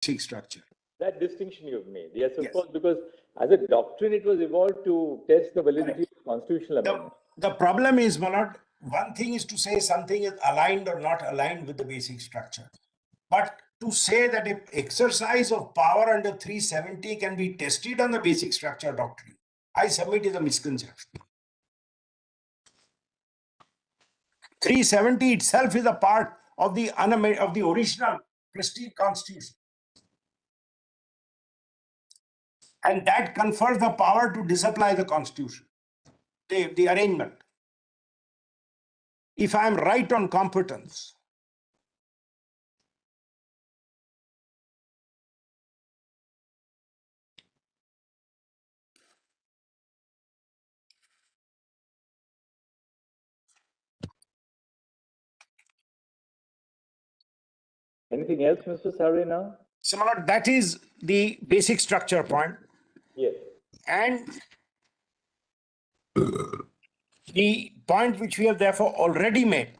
basic structure. That distinction you've made, yes, of Yes. course, because as a doctrine, it was evolved to test the validity of constitutional amendment. The problem is, Manoj, one thing is to say something is aligned or not aligned with the basic structure. But to say that if exercise of power under 370 can be tested on the basic structure doctrine, I submit is a misconception. 370 itself is a part of the original prestige constitution. And that confers the power to disapply the constitution, the arrangement. If I am right on competence, Anything else, Mr. Sarve, now? so that is the basic structure point. Yes. And the point which we have therefore already made,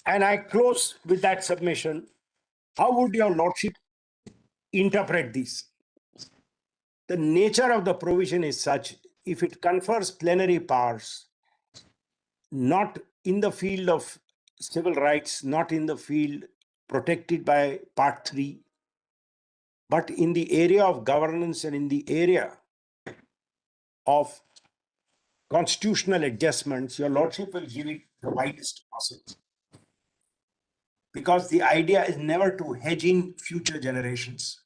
and I close with that submission, how would your lordship interpret this? The nature of the provision is such, if it confers plenary powers, not in the field of civil rights, not in the field protected by Part 3, but in the area of governance and in the area of constitutional adjustments, your lordship will give it the widest possible. Because the idea is never to hedge in future generations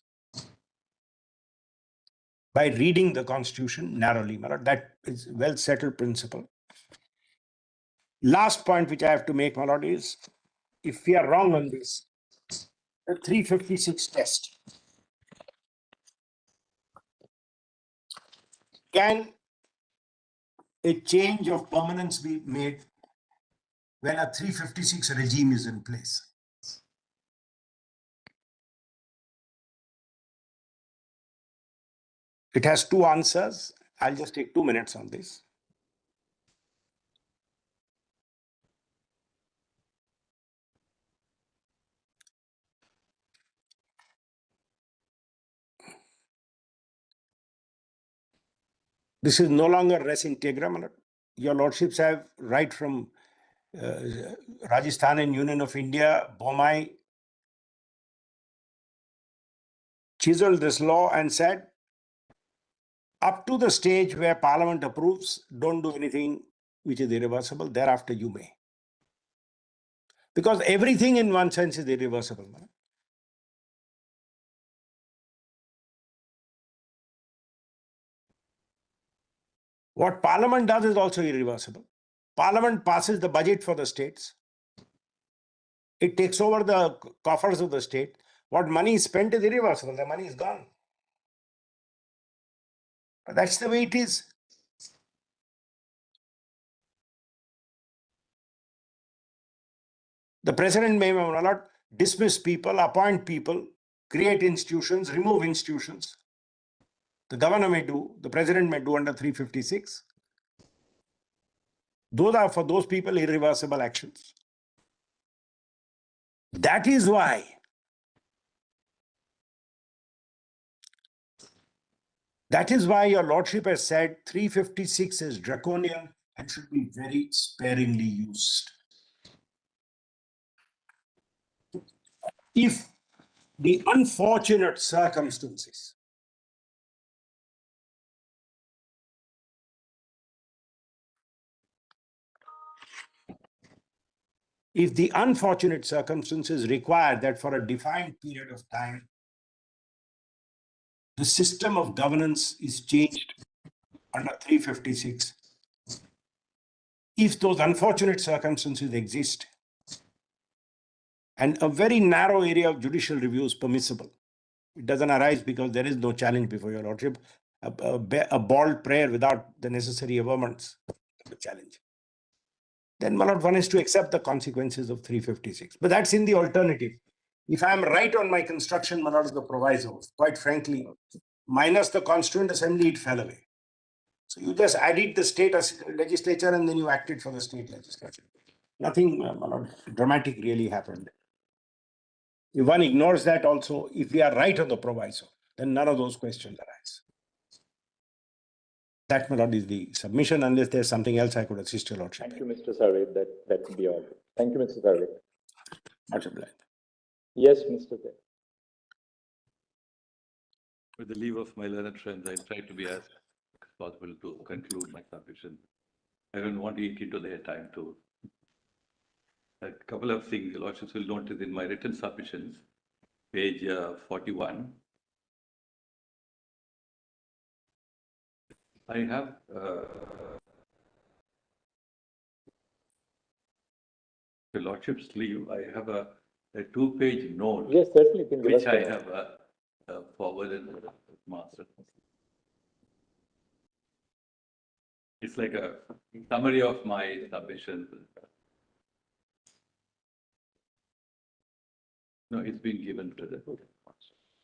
by reading the constitution narrowly. That is a well settled principle. Last point which I have to make, my lord, is if we are wrong on this, the 356 test. Can a change of permanence be made when a 356 regime is in place? It has two answers. I'll just take 2 minutes on this. This is no longer res integra. Your lordships have right from Rajasthan and Union of India, Bomai chiseled this law and said, up to the stage where Parliament approves, don't do anything which is irreversible. Thereafter, you may. Because everything in one sense is irreversible. What Parliament does is also irreversible. Parliament passes the budget for the states. It takes over the coffers of the state. What money is spent is irreversible. The money is gone. But that's the way it is. The president may not dismiss people, appoint people, create institutions, remove institutions. The governor may do, the president may do under 356. Those are for those people irreversible actions. That is why your lordship has said 356 is draconian and should be very sparingly used. If the unfortunate circumstances require that for a defined period of time, the system of governance is changed under 356. If those unfortunate circumstances exist, and a very narrow area of judicial review is permissible, it doesn't arise because there is no challenge before your lordship, a bald prayer without the necessary averments, the challenge. Then my lord, one is to accept the consequences of 356. But that's in the alternative. If I am right on my construction, my lord, of the proviso, quite frankly, minus the Constituent Assembly, it fell away. So you just added the state legislature and then you acted for the state legislature. Nothing my lord, dramatic really happened. If one ignores that also, if we are right on the proviso, then none of those questions arise. That, my lord, is the submission, unless there's something else I could assist your lordship. Thank you, Mr. Sarve. That would be all. Thank you, Mr. Sarve. Much obliged. Yes, Mr. Sarve. With the leave of my learned friends, I'll try to be as possible to conclude my submission. I don't want to eat into their time too. A couple of things, your lordships will notice in my written submissions, page 41. I have the lordship's leave. I have a 2-page note. Yes, certainly. Can give Which us I the have forwarded to the master. It's like a summary of my submission. No, it's been given to the.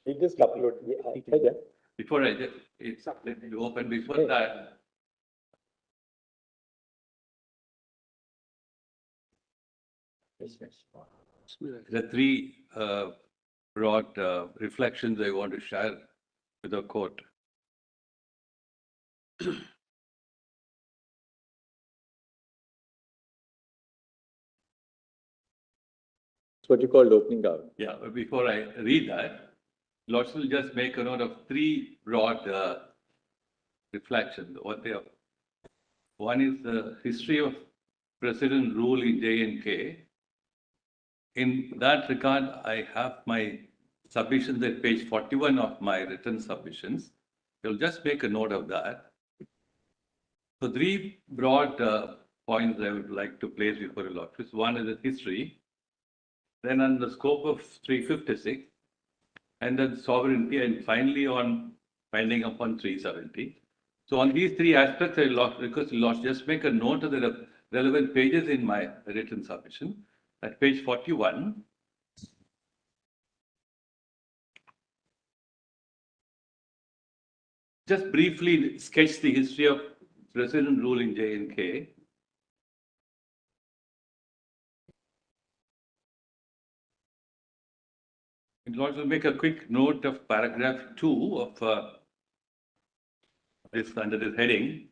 You just upload. Yeah. Before I just, it's let me open before that. The 3 broad reflections I want to share with the court. It's what you call opening out. Yeah, but before I read that, Lords will just make a note of 3 broad reflections. What they are. One is the history of president rule in J&K. In that regard, I have my submissions at page 41 of my written submissions. You'll just make a note of that. So 3 broad points I would like to place before your lordships. One is the history, then on the scope of 356, and then sovereignty, and finally on finding upon 370. So on these 3 aspects, I request the Lord just make a note of the relevant pages in my written submission. At page 41, just briefly sketch the history of president rule in J&K. Lord will make a quick note of paragraph 2 of this under this heading.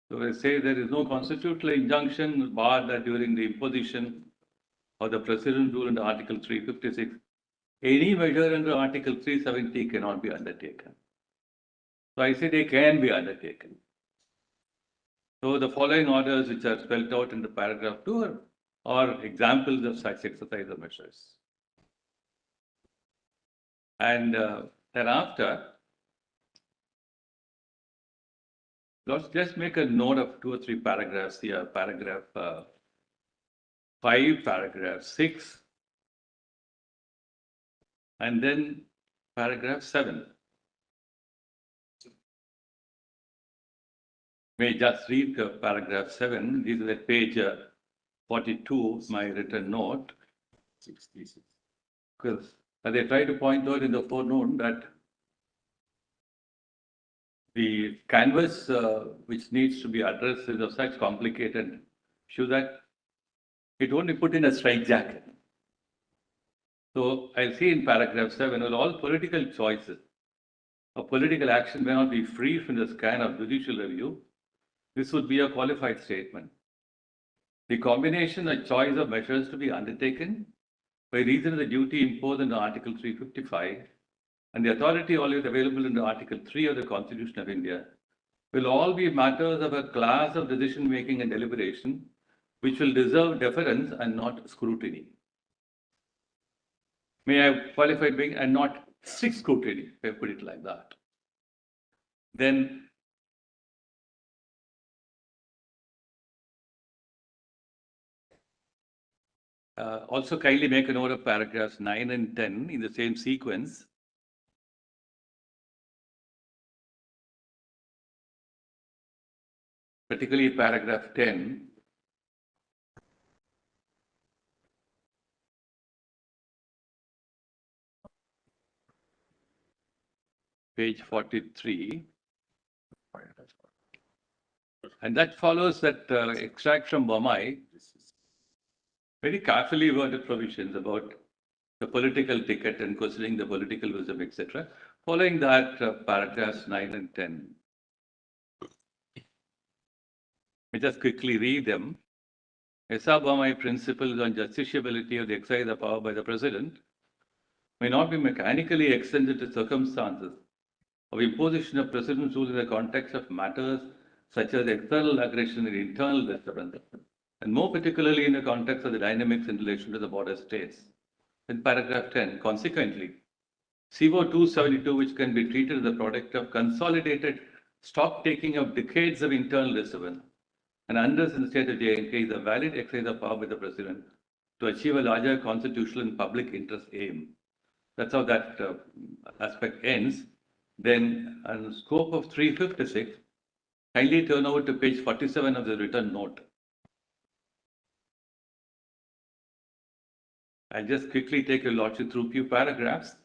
So I say there is no constitutional injunction barred that during the imposition of the president rule under Article 356, any measure under Article 370 cannot be undertaken. So I say they can be undertaken. So the following orders which are spelled out in the paragraph 2 are examples of such exercise of measures. And thereafter, let's just make a note of 2 or 3 paragraphs here. Paragraph 5, paragraph 6, and then paragraph 7. May just read paragraph 7. This is at page 42, my written note. 66. Because they try to point out in the footnote that the canvas which needs to be addressed is of such complicated issue that it only put in a strike jacket. So I see in paragraph 7, well, all political choices or political action may not be free from the scan of judicial review. This would be a qualified statement. The combination or choice of measures to be undertaken by reason of the duty imposed under Article 355 and the authority always available under Article 3 of the Constitution of India will all be matters of a class of decision making and deliberation which will deserve deference and not scrutiny. May I have qualified being and not strict scrutiny, if I put it like that. Then also kindly make a note of paragraphs 9 and 10 in the same sequence. Particularly paragraph 10. Page 43. And that follows that extract from Bommai, very carefully worded provisions about the political ticket and questioning the political wisdom, etc. Following that, paragraphs 9 and 10. I just quickly read them. Bommai principles on justiciability of the exercise of power by the President may not be mechanically extended to circumstances of imposition of President's rule in the context of matters such as external aggression and internal disturbance, and more particularly in the context of the dynamics in relation to the border states. In paragraph 10, consequently, CO 272, which can be treated as a product of consolidated stock taking of decades of internal disturbance, and unrest in the state of J&K is a valid exercise of power by the President to achieve a larger constitutional and public interest aim. That's how that aspect ends. Then, on scope of 356, kindly turn over to page 47 of the written note. I'll just quickly take your lordship through a few paragraphs.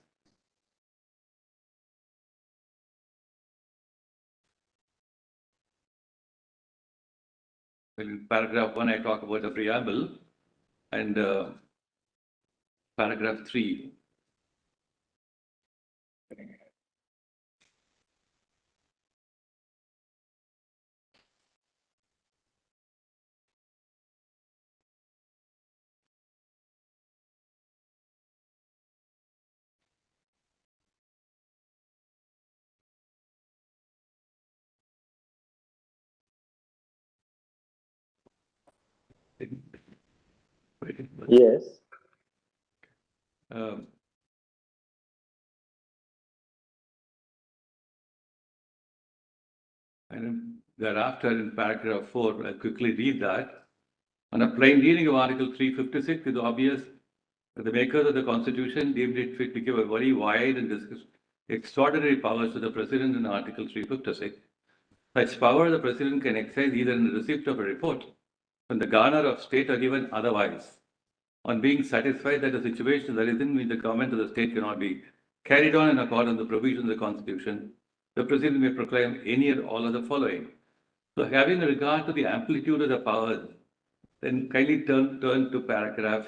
Well, in paragraph 1, I talk about the preamble, and paragraph 3. Yes. And thereafter, in paragraph 4, I'll quickly read that. On a plain reading of Article 356, it is obvious that the makers of the Constitution deemed it fit to give a very wide and extraordinary powers to the President in Article 356. Such power the President can exercise either in the receipt of a report from the garner of state or even otherwise, on being satisfied that a situation that is in which the government of the state cannot be carried on in accordance with the provisions of the Constitution, the President may proclaim any or all of the following. So having regard to the amplitude of the powers, then kindly turn to paragraph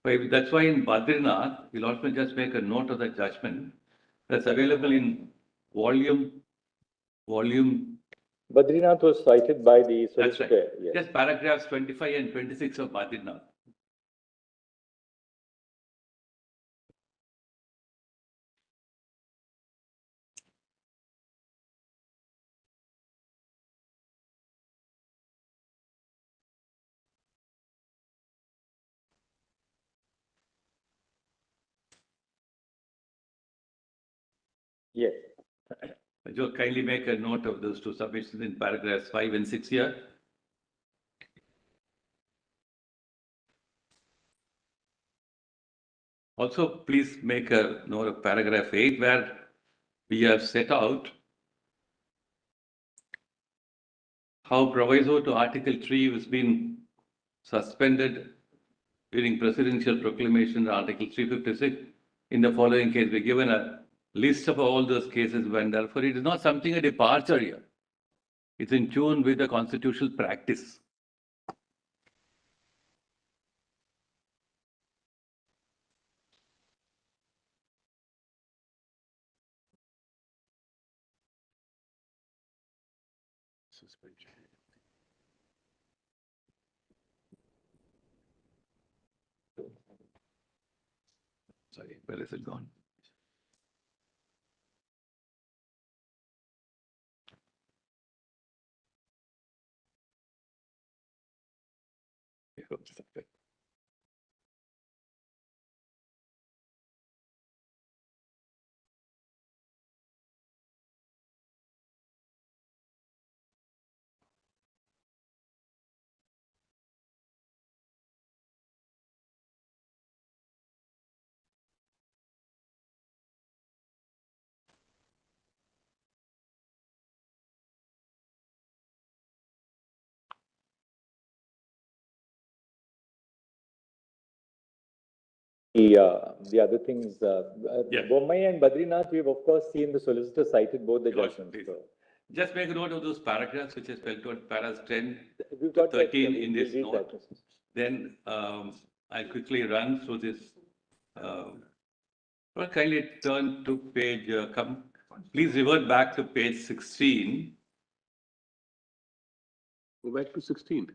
5. That's why in Badrinath, we'll also just make a note of the judgment that's available in volume. Badrinath was cited by the solicitor. That's right. Yes. Just paragraphs 25 and 26 of Badrinath. Yes. Joe, kindly make a note of those two submissions in paragraphs 5 and 6 here. Also, please make a note of paragraph 8, where we have set out how proviso to Article 3 has been suspended during presidential proclamation, Article 356. In the following case, we're given a list of all those cases when, therefore, it is not something a departure here. It's in tune with the constitutional practice. Sorry, where is it gone? The other things, Yeah. Bommai and Badrinath, we've of course seen the solicitor cited both the Lord, judgments. please. So Just make a note of those paragraphs which is spelled out, paras 10, We've got 13 that, in we'll this read note. that. Then I'll quickly run through this. Well, kindly turn to page, please revert back to page 16. Go back to 16.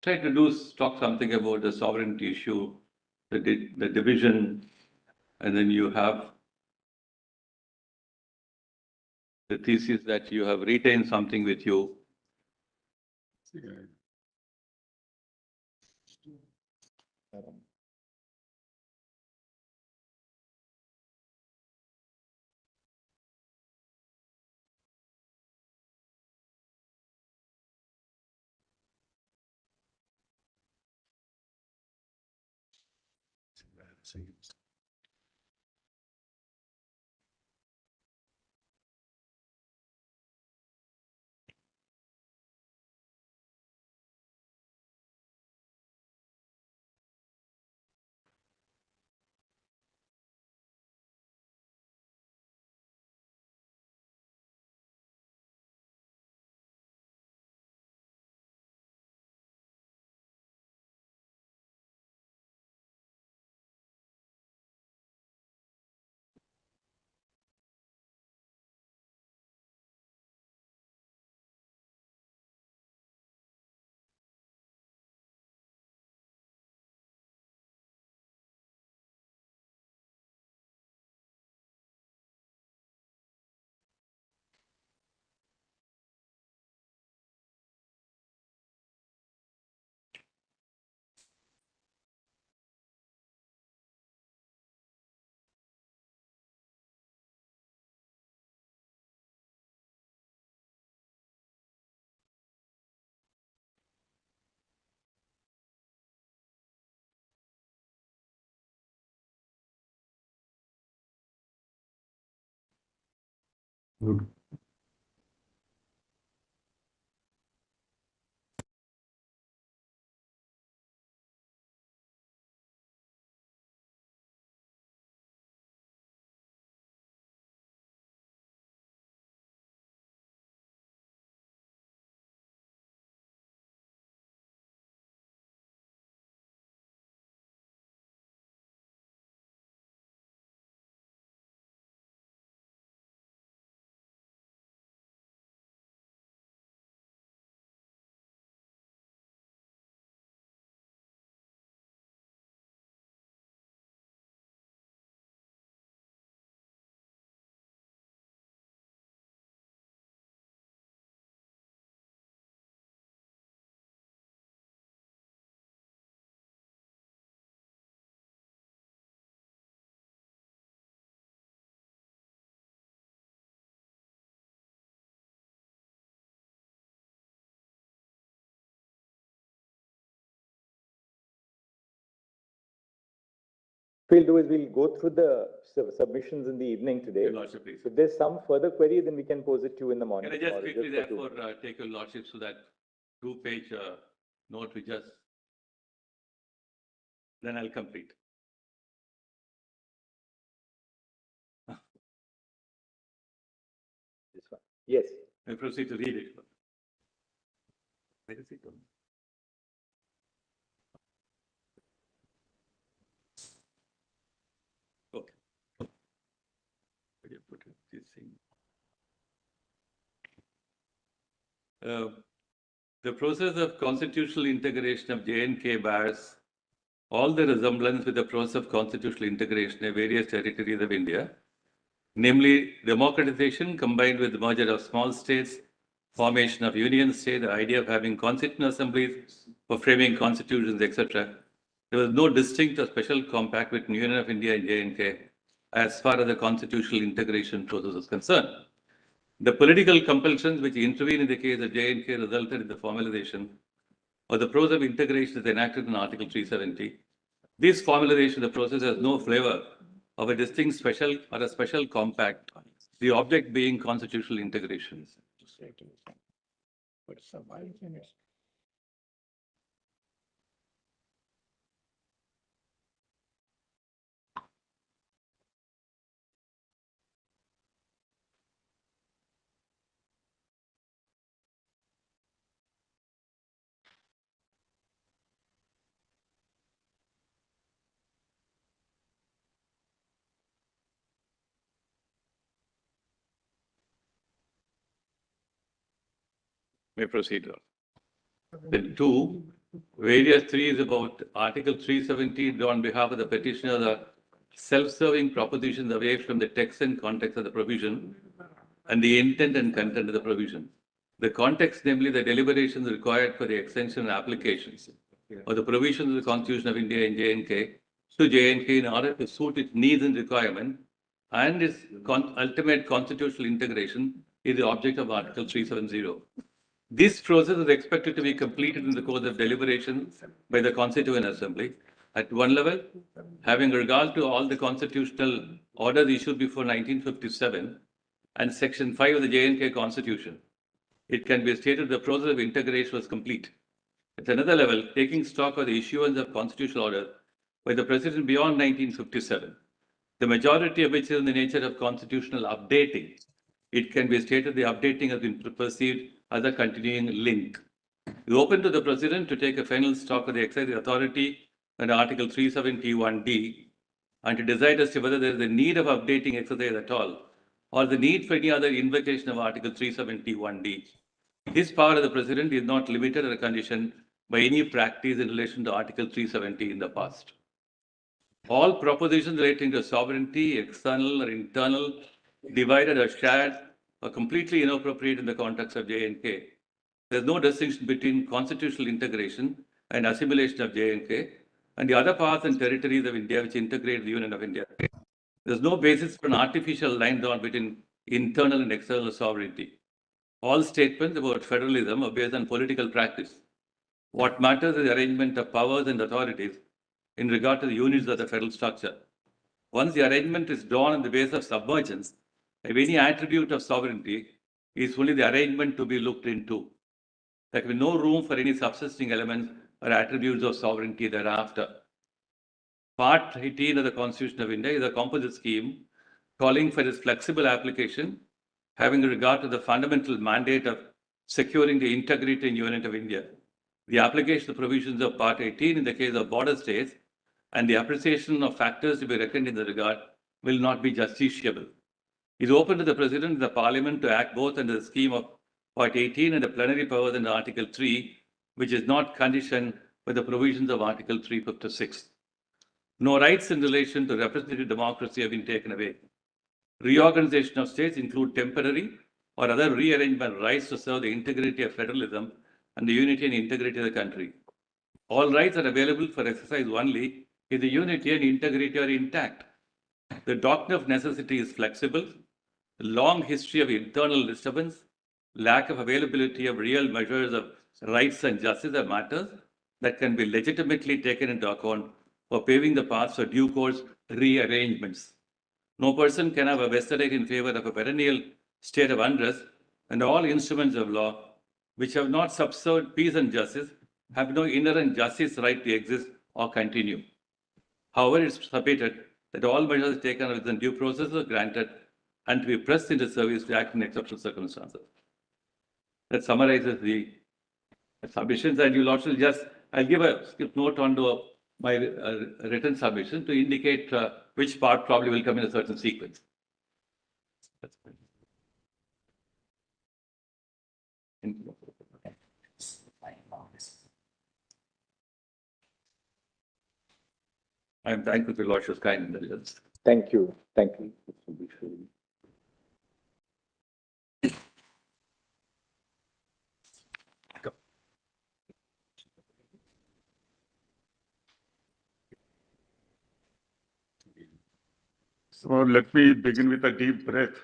Try to talk something about the sovereignty issue, the division, and then you have the thesis that you have retained something with you. Good. We'll do is we'll go through the submissions in the evening today. Your Lordship, please. If there's some further query, then we can pose it to you in the morning. Can I just or quickly for two. therefore take your Lordship so that 2-page note we just, then I'll complete. This one. Yes. I proceed to read it. Where is it? Okay. Where do you put it? This thing. The process of constitutional integration of J&K bears all the resemblance with the process of constitutional integration of various territories of India, namely democratization combined with the merger of small states, formation of union state, the idea of having constituent assemblies for framing constitutions, etc. There was no distinct or special compact between Union of India and J&K as far as the constitutional integration process is concerned. The political compulsions which intervene in the case of J&K resulted in the formalization of the process of integration as enacted in Article 370. This formalization of the process has no flavor of a distinct special or a special compact, the object being constitutional integration. May proceed, Lord. Then 2, various 3 is about Article 370 on behalf of the petitioner, the self-serving propositions away from the text and context of the provision and the intent and content of the provision. The context, namely the deliberations required for the extension and applications of the provisions of the Constitution of India and J&K to J&K in order to suit its needs and requirement and its ultimate constitutional integration is the object of Article 370. This process is expected to be completed in the course of deliberation by the Constituent Assembly. At one level, having regard to all the constitutional orders issued before 1957 and Section 5 of the J&K Constitution, it can be stated the process of integration was complete. At another level, taking stock of the issuance of constitutional orders by the President beyond 1957, the majority of which is in the nature of constitutional updating, it can be stated the updating has been perceived as a continuing link. It is open to the President to take a final stock of the exercise authority under Article 371D and to decide as to whether there is a need of updating exercise at all or the need for any other invocation of Article 371D. This power of the President is not limited or conditioned by any practice in relation to Article 370 in the past. All propositions relating to sovereignty, external or internal, divided or shared, are completely inappropriate in the context of J&K. There is no distinction between constitutional integration and assimilation of J&K and the other parts and territories of India which integrate the Union of India. There is no basis for an artificial line drawn between internal and external sovereignty. All statements about federalism are based on political practice. What matters is the arrangement of powers and authorities in regard to the units of the federal structure. Once the arrangement is drawn on the basis of submergence, if any attribute of sovereignty is only the arrangement to be looked into. There can be no room for any subsisting elements or attributes of sovereignty thereafter. Part 18 of the Constitution of India is a composite scheme calling for its flexible application, having regard to the fundamental mandate of securing the integrity and unity of India. The application of provisions of Part 18 in the case of border states and the appreciation of factors to be reckoned in the regard will not be justiciable. It is open to the President and the Parliament to act both under the scheme of Part 18 and the plenary powers under Article 3, which is not conditioned by the provisions of Article 356. No rights in relation to representative democracy have been taken away. Reorganization of states include temporary or other rearrangement rights to serve the integrity of federalism and the unity and integrity of the country. All rights are available for exercise only if the unity and integrity are intact. The doctrine of necessity is flexible. The long history of internal disturbance, lack of availability of real measures of rights and justice are matters that can be legitimately taken into account for paving the path for due course rearrangements. No person can have a vested right in favor of a perennial state of unrest, and all instruments of law which have not subserved peace and justice have no inherent justice right to exist or continue. However, it is submitted that all measures taken within due process are granted and to be pressed into service to act in exceptional circumstances. That summarizes the submissions, and you'll also I'll give a note onto my written submission to indicate which part probably will come in a certain sequence. I am thankful for your Lordship's kind indulgence. Thank you. Thank you. So let me begin with a deep breath.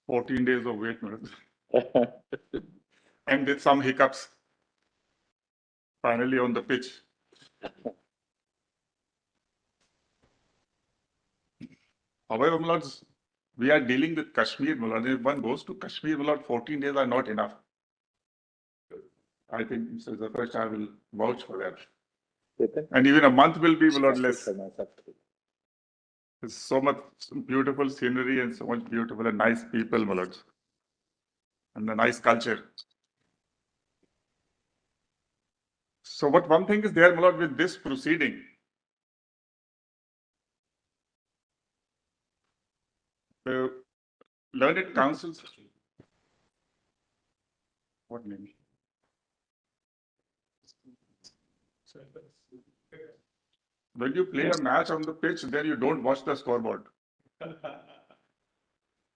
14 days of wait, madam. And with some hiccups. Finally on the pitch. However, my lords, we are dealing with Kashmir, my lord. If one goes to Kashmir, my lord, 14 days are not enough. I think this is the first I will vouch for that. And even a month will be, my lord, less. There's so much beautiful scenery and so much beautiful and nice people, my lords. And a nice culture. So what one thing is there, my lord, with this proceeding. The learned councils. What name? When you play a match on the pitch, then you don't watch the scoreboard.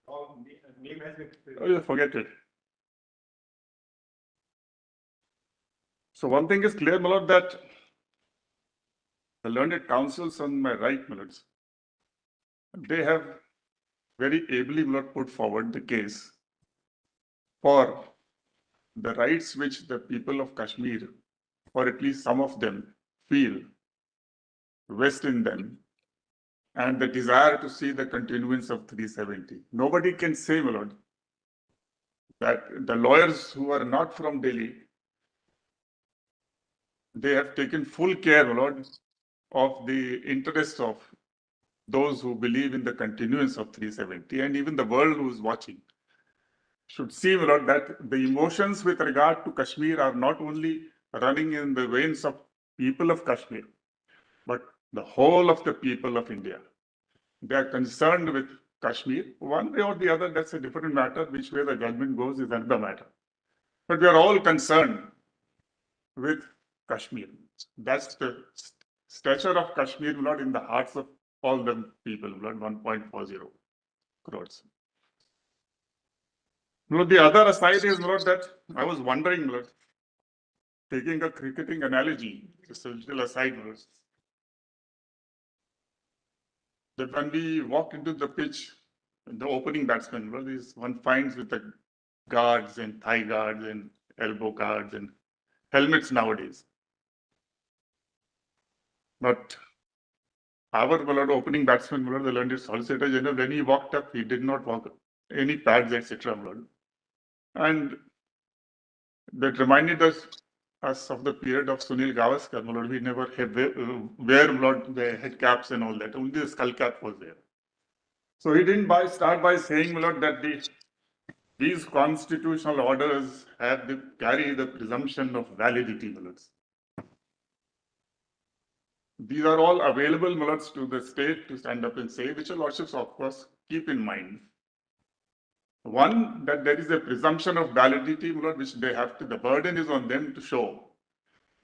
Oh, you forget it. So one thing is clear, my lord, that the learned counsels on my right, my lords, they have very ably, my lord, put forward the case for the rights which the people of Kashmir, or at least some of them, feel vest in them, and the desire to see the continuance of 370. Nobody can say, my lord, that the lawyers who are not from Delhi, they have taken full care, my lord, of the interests of those who believe in the continuance of 370, and even the world who is watching should see, my lord, that the emotions with regard to Kashmir are not only running in the veins of people of Kashmir, but the whole of the people of India. They are concerned with Kashmir. One way or the other, that's a different matter. Which way the judgment goes is another matter. But we are all concerned with Kashmir. That's the stature of Kashmir, not in the hearts of all the people, not 1.40 crores. Lord, the other aside is, Lord, that I was wondering, Lord, taking a cricketing analogy, just a little aside, Lord, that when we walk into the pitch, the opening batsman, Lord, is one finds with the guards and thigh guards and elbow guards and helmets nowadays. But our Lord, opening batsman, Lord, the learned Solicitor General, when he walked up, he did not walk up any pads, etc. Lord. And that reminded us of the period of Sunil Gavaskar. Lord, we never had wear Lord, the head caps and all that. Only the skull cap was there. So he didn't start by saying, Lord, that these constitutional orders carry the presumption of validity, Lords. These are all available, Lords, to the state to stand up and say, which your lordships, of course, keep in mind. One, that there is a presumption of validity, Lord, which they have to, the burden is on them to show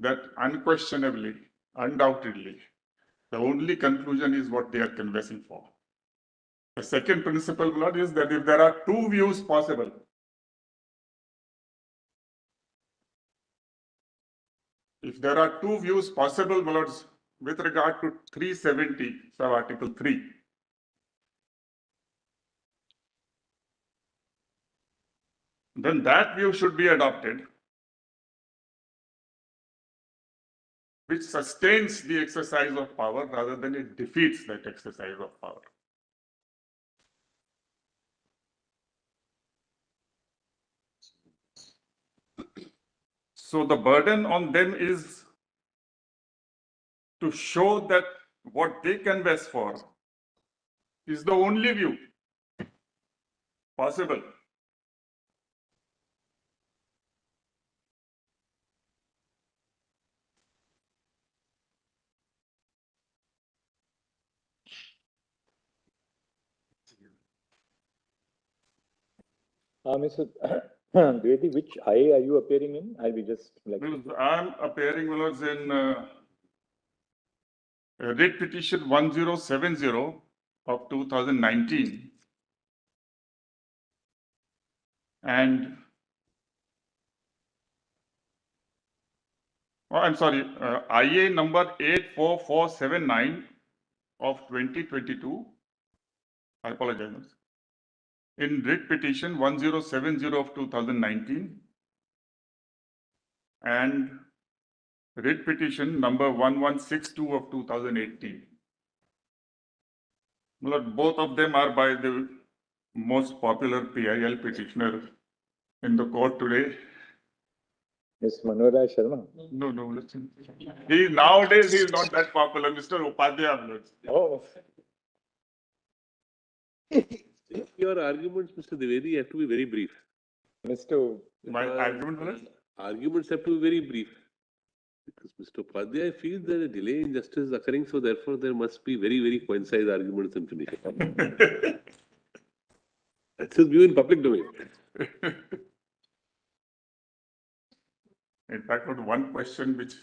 that unquestionably, undoubtedly, the only conclusion is what they are confessing for. The second principle, Lord, is that if there are two views possible, Lords, with regard to 370, so Article 3, then that view should be adopted, which sustains the exercise of power rather than it defeats that exercise of power. So the burden on them is to show that what they canvass for is the only view possible. Mr. Dwivedi, which IA are you appearing in? I'll be just like. I'm appearing, Lords, in writ petition 1070 of 2019, and I'm sorry, IA number 84479 of 2022. I apologize. In writ petition 1070 of 2019 and writ petition number 1162 of 2018. Both of them are by the most popular PIL petitioner in the court today. Ms. Manohara Sharma. No, listen. Nowadays he is not that popular, Mr. Upadhyaya. Oh. Your arguments, Mr. Dwivedi, have to be very brief. My argument was? Arguments have to be very brief. Because Mr. Upadhyaya feels that a delay in justice is occurring, so therefore there must be very, very concise arguments and finish. That's his view in public domain. In fact, one question which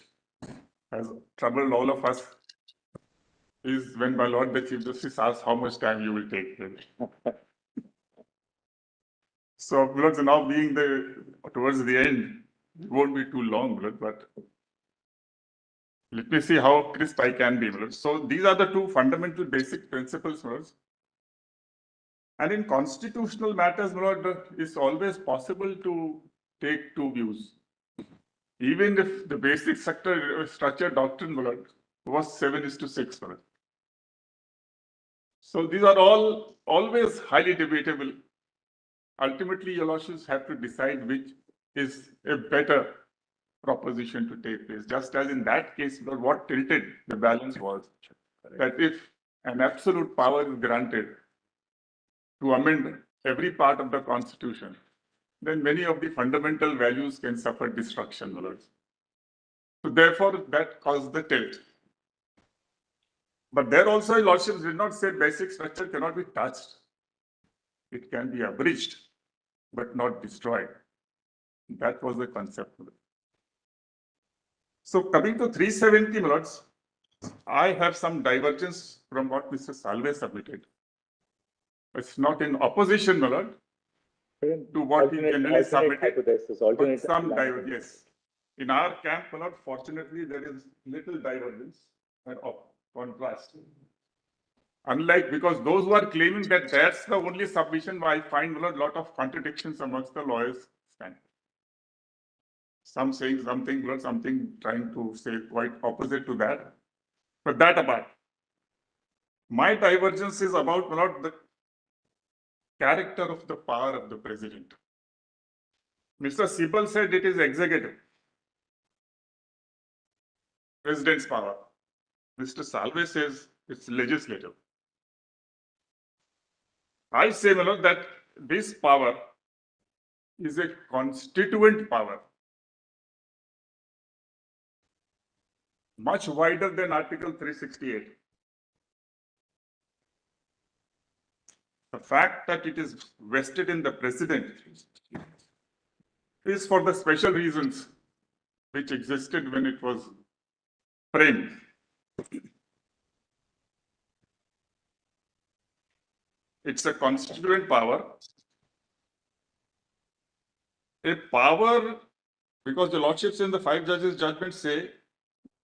has troubled all of us is when my Lord the Chief Justice asks how much time you will take. So, Lord, now being towards the end, it won't be too long, Lord, but let me see how crisp I can be, Lord. So these are the two fundamental basic principles, Lord. And in constitutional matters, Lord, it's always possible to take two views. Even if the basic structure doctrine, Lord, was 7:6, Lord. So these are all always highly debatable. Ultimately, your lordships have to decide which is a better proposition to take place. Just as in that case, Lord, what tilted the balance was that if an absolute power is granted to amend every part of the Constitution, then many of the fundamental values can suffer destruction, Lord. So therefore, that caused the tilt. But there also, your lordships did not say basic structure cannot be touched. It can be abridged, but not destroyed. That was the concept. So coming to 370, Lords, I have some divergence from what Mr. Salve submitted. It's not in opposition, my Lord, to what he generally submitted, but some divergence. Yes. In our camp, my Lord, fortunately, there is little divergence and contrast. Unlike, because those who are claiming that that's the only submission, I find a lot of contradictions amongst the lawyers stand. Some saying something, something trying to say quite opposite to that. But that apart, my divergence is about not the character of the power of the president. Mr. Sibal said it is executive, president's power. Mr. Salve says it's legislative. I say, my Lord, that this power is a constituent power, much wider than Article 368. The fact that it is vested in the president is for the special reasons which existed when it was framed. It's a constituent power. A power, because the lordships in the 5 judges' judgment say,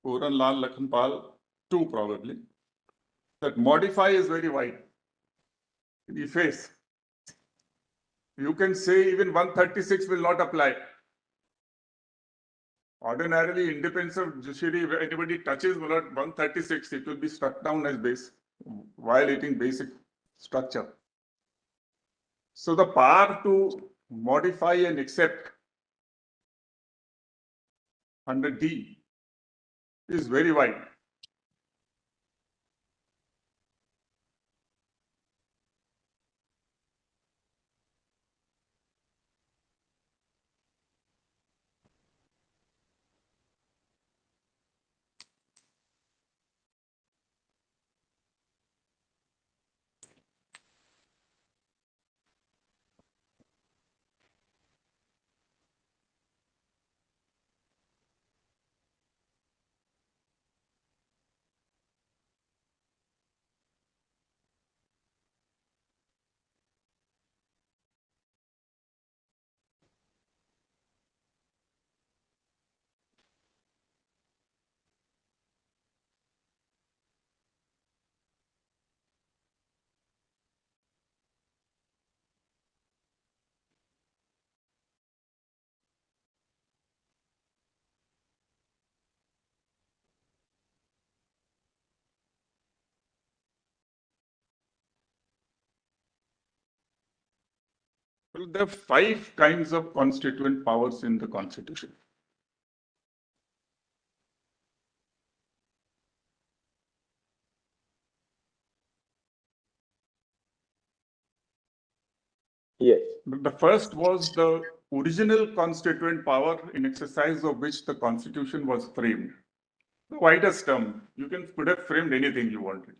Puran Lal Lakhanpal 2 probably, that modify is very wide. Efface. You can say even 136 will not apply. Ordinarily, independence of judiciary, if anybody touches 136, it will be struck down as violating basic structure. So the power to modify and accept under D is very wide. Well, there are 5 kinds of constituent powers in the Constitution. Yes. But the first was the original constituent power in exercise of which the Constitution was framed. The widest term, you could have framed anything you wanted.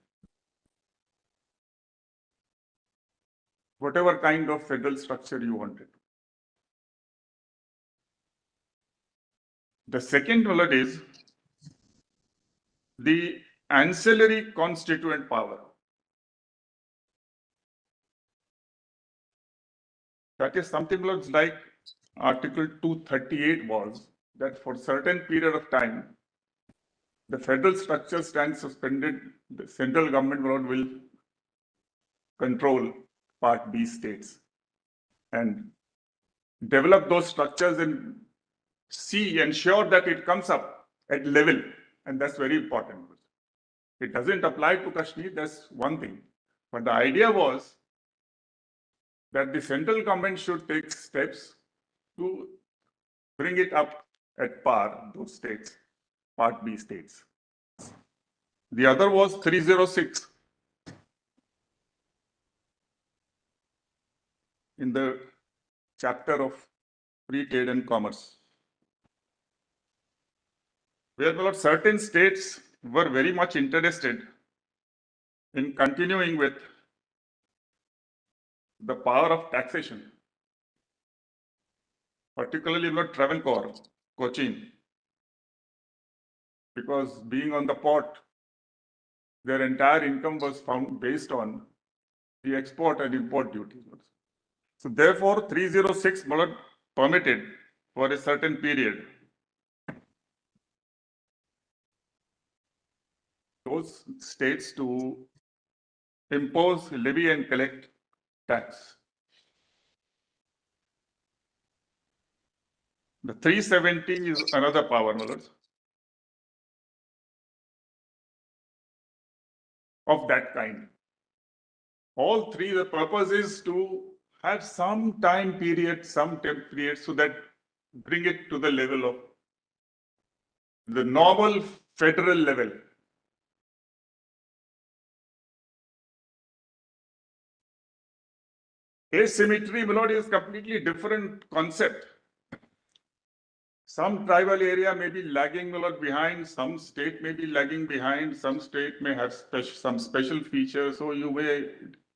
Whatever kind of federal structure you wanted. The second word is the ancillary constituent power. That is something like Article 238 was that for certain period of time, the federal structure stands suspended, the central government will control Part B states and develop those structures and ensure that it comes up at level. And that's very important. It doesn't apply to Kashmir, that's one thing. But the idea was that the central government should take steps to bring it up at par, those states, Part B states. The other was 306. In the chapter of free trade and commerce, where certain states were very much interested in continuing with the power of taxation, particularly Travancore, Cochin, because being on the port, their entire income was found based on the export and import duties. So therefore, 306 permitted for a certain period those states to impose, levy and collect tax. The 370 is another power, of that kind. All three, the purpose is to have some time period, some temp period, so that bring it to the level of the normal federal level. Asymmetry, is completely different concept. Some tribal area may be lagging behind, some state may be lagging behind, some state may have some special features, so you may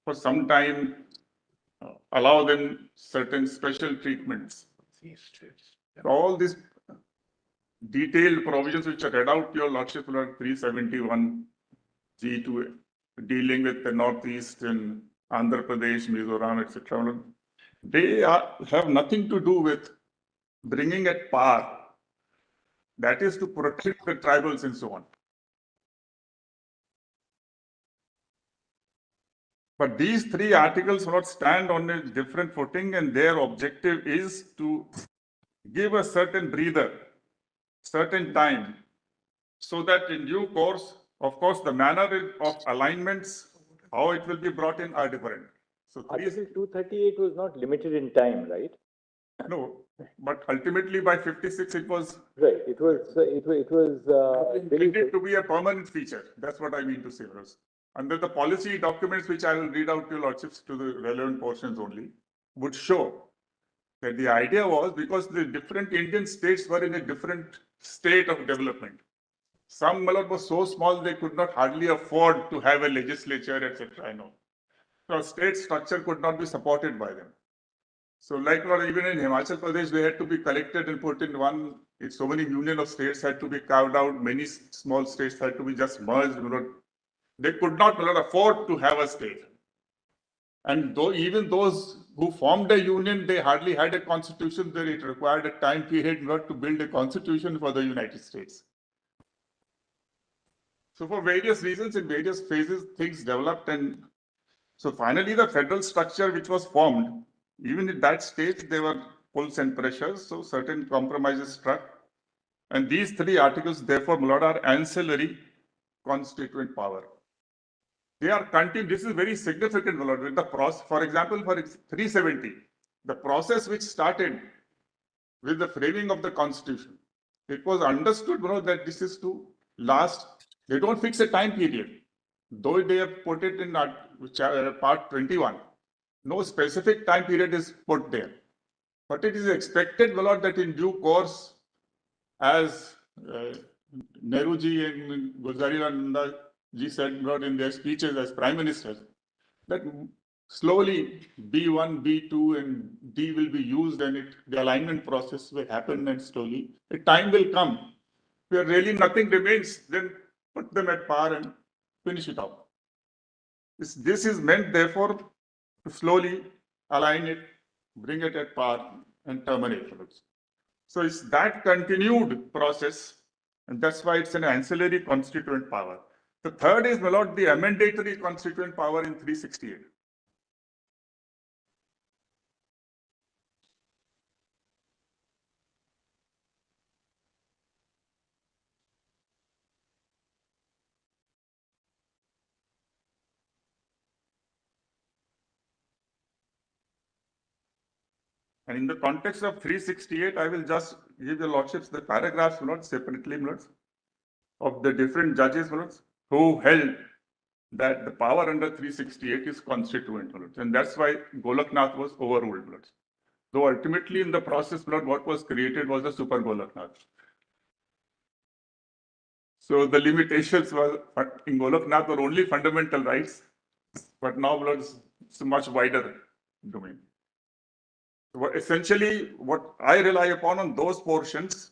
for some time allow them certain special treatments. All these detailed provisions which are read out to your Lordship, 371 G2, dealing with the Northeast and Andhra Pradesh, Mizoram, etc. They have nothing to do with bringing at par. That is to protect the tribals and so on. But these three articles stand on a different footing, and their objective is to give a certain breather, certain time, so that in due course, of course, the manner of alignments, how it will be brought in are different. So Article 238 was not limited in time, right? No, but ultimately by 56 it was. Right. It was intended to be a permanent feature. That's what I mean to say, Rose. Under the policy documents, which I will read out to your Lordships to the relevant portions only, would show that the idea was because the different Indian states were in a different state of development. Some were so small they could not hardly afford to have a legislature, etc. I know. So state structure could not be supported by them. So like even in Himachal Pradesh, they had to be collected and put in one. So many union of states had to be carved out. Many small states had to be just merged. They could not afford to have a state. And though even those who formed a union, they hardly had a constitution. That it required a time period to build a constitution for the United States. So for various reasons, in various phases, things developed. And so finally, the federal structure which was formed, even at that stage, there were pulls and pressures. So certain compromises struck. And these three articles, therefore, are ancillary constituent power. They are continued. This is very significant with the process. For example, for 370, the process which started with the framing of the constitution, it was understood that this is to last. They don't fix a time period, though they have put it in part 21. No specific time period is put there, but it is expected that in due course, as Nehruji and Gulzari Nanda Ji said in their speeches as prime ministers, that slowly B1, B2 and D will be used, and the alignment process will happen, and slowly a time will come where really nothing remains. Then put them at par and finish it off. This is meant, therefore, to slowly align it, bring it at par, and terminate. So it's that continued process, and that's why it's an ancillary constituent power. The third is, my lord, the amendatory constituent power in 368. And in the context of 368, I will just give your lordships the paragraphs, my lords, separately, my lords, of the different judges, my lords, who held that the power under 368 is constituent, my lords. And that's why Golaknath was overruled, my lords. Though ultimately in the process, my lord, what was created was the super Golaknath. So the limitations were in Golaknath were only fundamental rights, but now, my lords, it's a much wider domain. Essentially, what I rely upon on those portions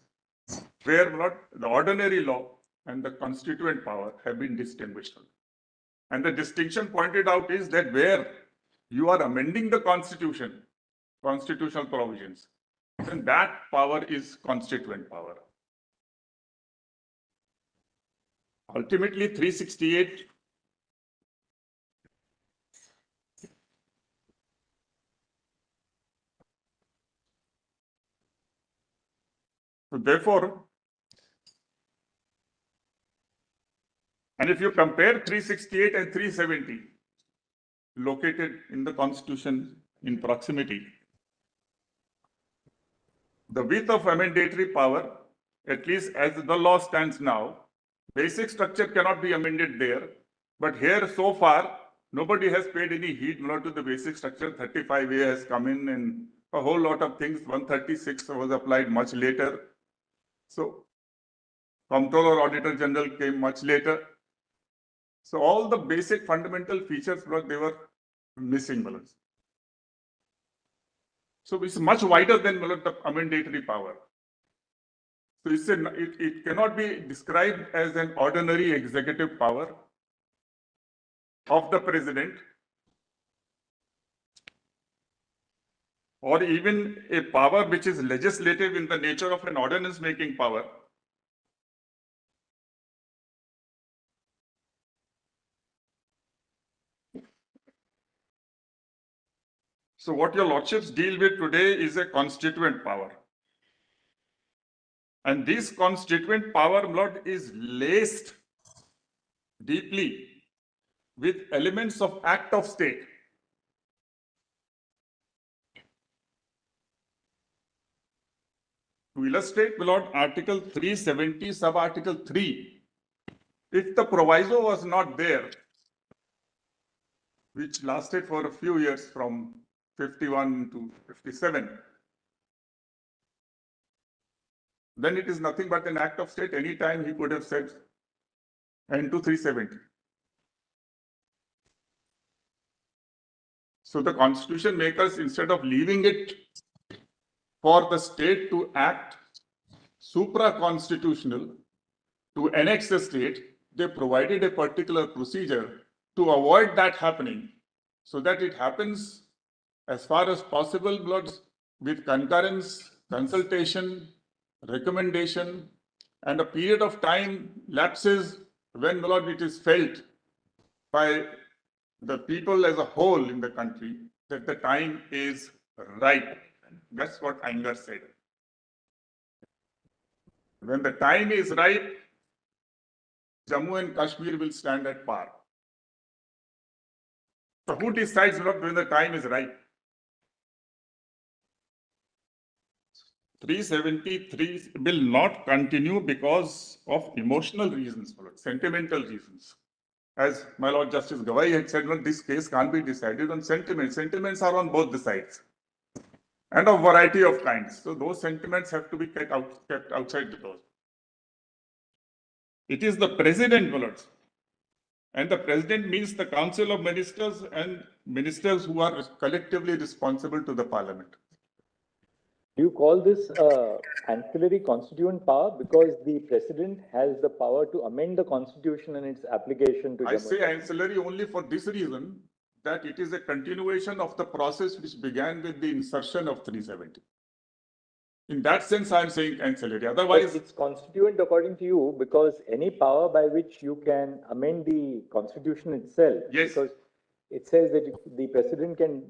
where not the ordinary law and the constituent power have been distinguished. And the distinction pointed out is that where you are amending the constitution, constitutional provisions, then that power is constituent power. Ultimately, 368 so therefore, and if you compare 368 and 370, located in the Constitution in proximity, the width of amendatory power, at least as the law stands now, basic structure cannot be amended there. But here, so far, nobody has paid any heed to the basic structure. 35A has come in and a whole lot of things. 136 was applied much later. So, Comptroller Auditor General came much later. So, all the basic fundamental features, they were missing. So, it's much wider than the amendatory power. So, it cannot be described as an ordinary executive power of the president, or even a power which is legislative in the nature of an ordinance making power. So what your lordships deal with today is a constituent power. And this constituent power, Lord, is laced deeply with elements of act of state. To illustrate, my lord, Article 370, sub-article 3, if the proviso was not there, which lasted for a few years from 51 to 57, then it is nothing but an act of state. Anytime he could have said end to 370. So the constitution makers, instead of leaving it for the state to act supra-constitutional to annex the state, they provided a particular procedure to avoid that happening, so that it happens as far as possible, with concurrence, consultation, recommendation, and a period of time lapses when, Lord, it is felt by the people as a whole in the country that the time is right. That's what Iyengar said. When the time is right, Jammu and Kashmir will stand at par. So who decides when the time is right? 373 will not continue because of emotional reasons, sentimental reasons. As my Lord Justice Gawai had said, this case can't be decided on sentiments. Sentiments are on both the sides and of variety of kinds. So those sentiments have to be kept outside the door. It is the president, my lords. And the president means the council of ministers and ministers who are collectively responsible to the parliament. Do you call this ancillary constituent power because the president has the power to amend the constitution and its application to I Jammu? say ancillary only for this reason, that it is a continuation of the process which began with the insertion of 370. In that sense, I am saying ancillary. Otherwise, But it's constituent according to you because any power by which you can amend the constitution itself. Yes. Because it says that the president can,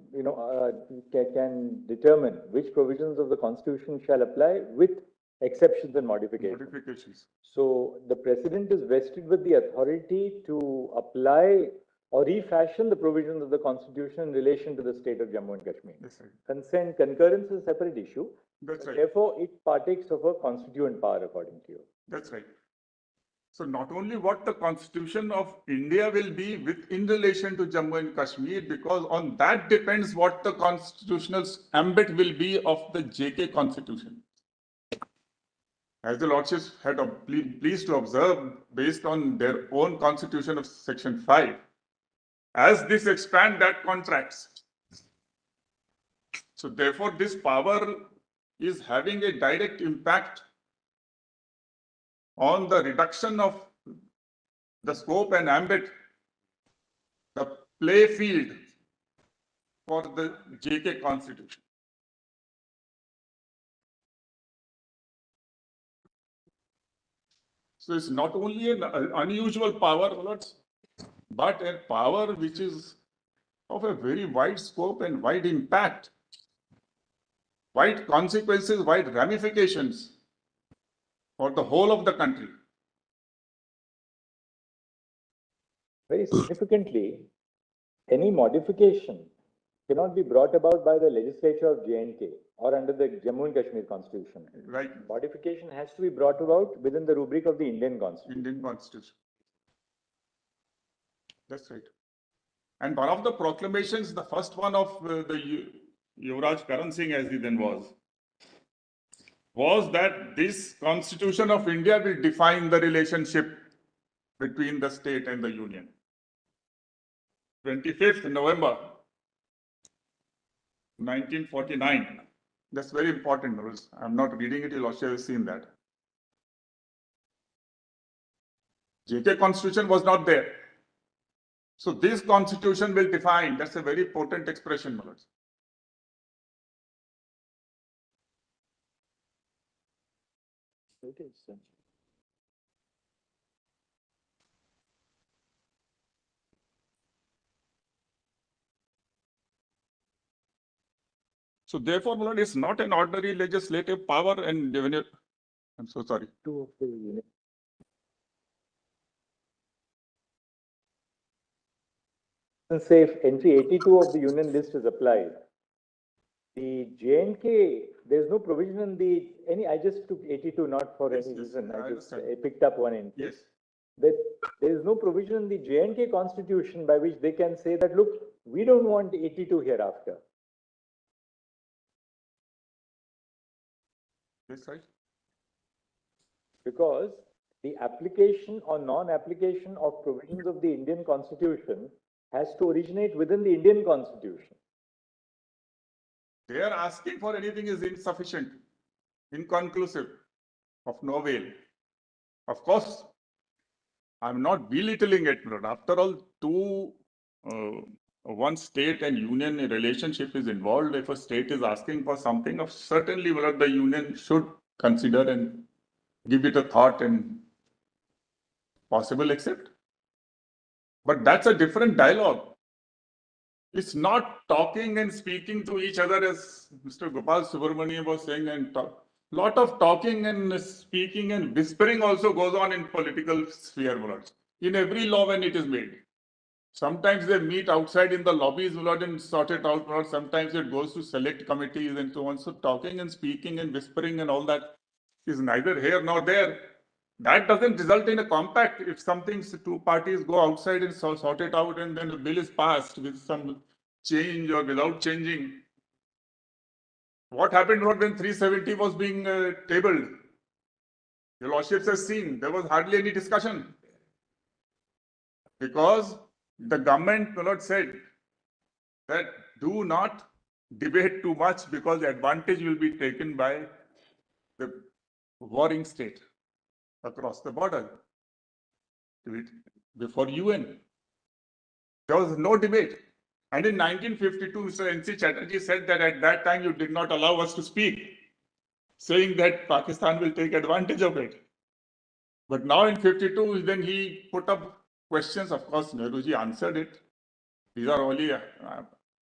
can determine which provisions of the constitution shall apply with exceptions and modifications. So the president is vested with the authority to apply or refashion the provisions of the constitution in relation to the state of Jammu and Kashmir. yes, sir. Concurrence is a separate issue. That's right. Therefore, it partakes of a constituent power according to you. That's right. So not only what the constitution of India will be in relation to Jammu and Kashmir, because on that depends what the constitutional ambit will be of the JK constitution. As the Lordships had pleased to observe, based on their own constitution of section 5, as this expand, that contracts. So therefore, this power is having a direct impact on the reduction of the scope and ambit, the play field for the JK constitution. So it's not only an unusual power, but a power which is of a very wide scope and wide impact, wide consequences, wide ramifications for the whole of the country. Very significantly, any modification cannot be brought about by the legislature of J&K or under the Jammu and Kashmir constitution. Right. Modification has to be brought about within the rubric of the Indian constitution. Indian constitution. That's right. And one of the proclamations, the first one of the Yuvraj Karan Singh, as he then was that this constitution of India will define the relationship between the state and the union. 25th November 1949. That's very important. I'm not reading it, you'll also have seen that. JK constitution was not there. So this constitution will define, that's a very potent expression, Malaj. It is. So therefore, Malaj, it's not an ordinary legislative power, and when you, I'm so sorry. Two of the unit. Say if entry 82 of the union list is applied, the J&K, there's no provision in I just took 82 not for any reason. I picked up one entry. Yes. That there is no provision in the J&K constitution by which they can say that, look, we don't want 82 hereafter. Yes, right. Because the application or non-application of provisions of the Indian constitution has to originate within the Indian constitution. They are asking for anything is insufficient, inconclusive, of no avail. Of course, I'm not belittling it, but after all, one state and union relationship is involved. If a state is asking for something, certainly the union should consider and give it a thought and possible accept. But that's a different dialogue. It's not talking and speaking to each other, as Mr. Gopal Subramanian was saying, and lot of talking and speaking and whispering also goes on in political sphere, in every law when it is made. Sometimes they meet outside in the lobbies and sort it out. Sometimes it goes to select committees and so on. So talking and speaking and whispering and all that is neither here nor there. That doesn't result in a compact. If something, two parties go outside and sort it out, and then the bill is passed with some change or without changing. What happened when 370 was being tabled? Your Lordships has seen, there was hardly any discussion. Because the government said that do not debate too much because the advantage will be taken by the warring state across the border. Before UN, there was no debate. And in 1952, Mr. N.C. Chatterjee said that at that time you did not allow us to speak, saying that Pakistan will take advantage of it. But now in 52, then he put up questions. Of course, Nehruji answered it. These are only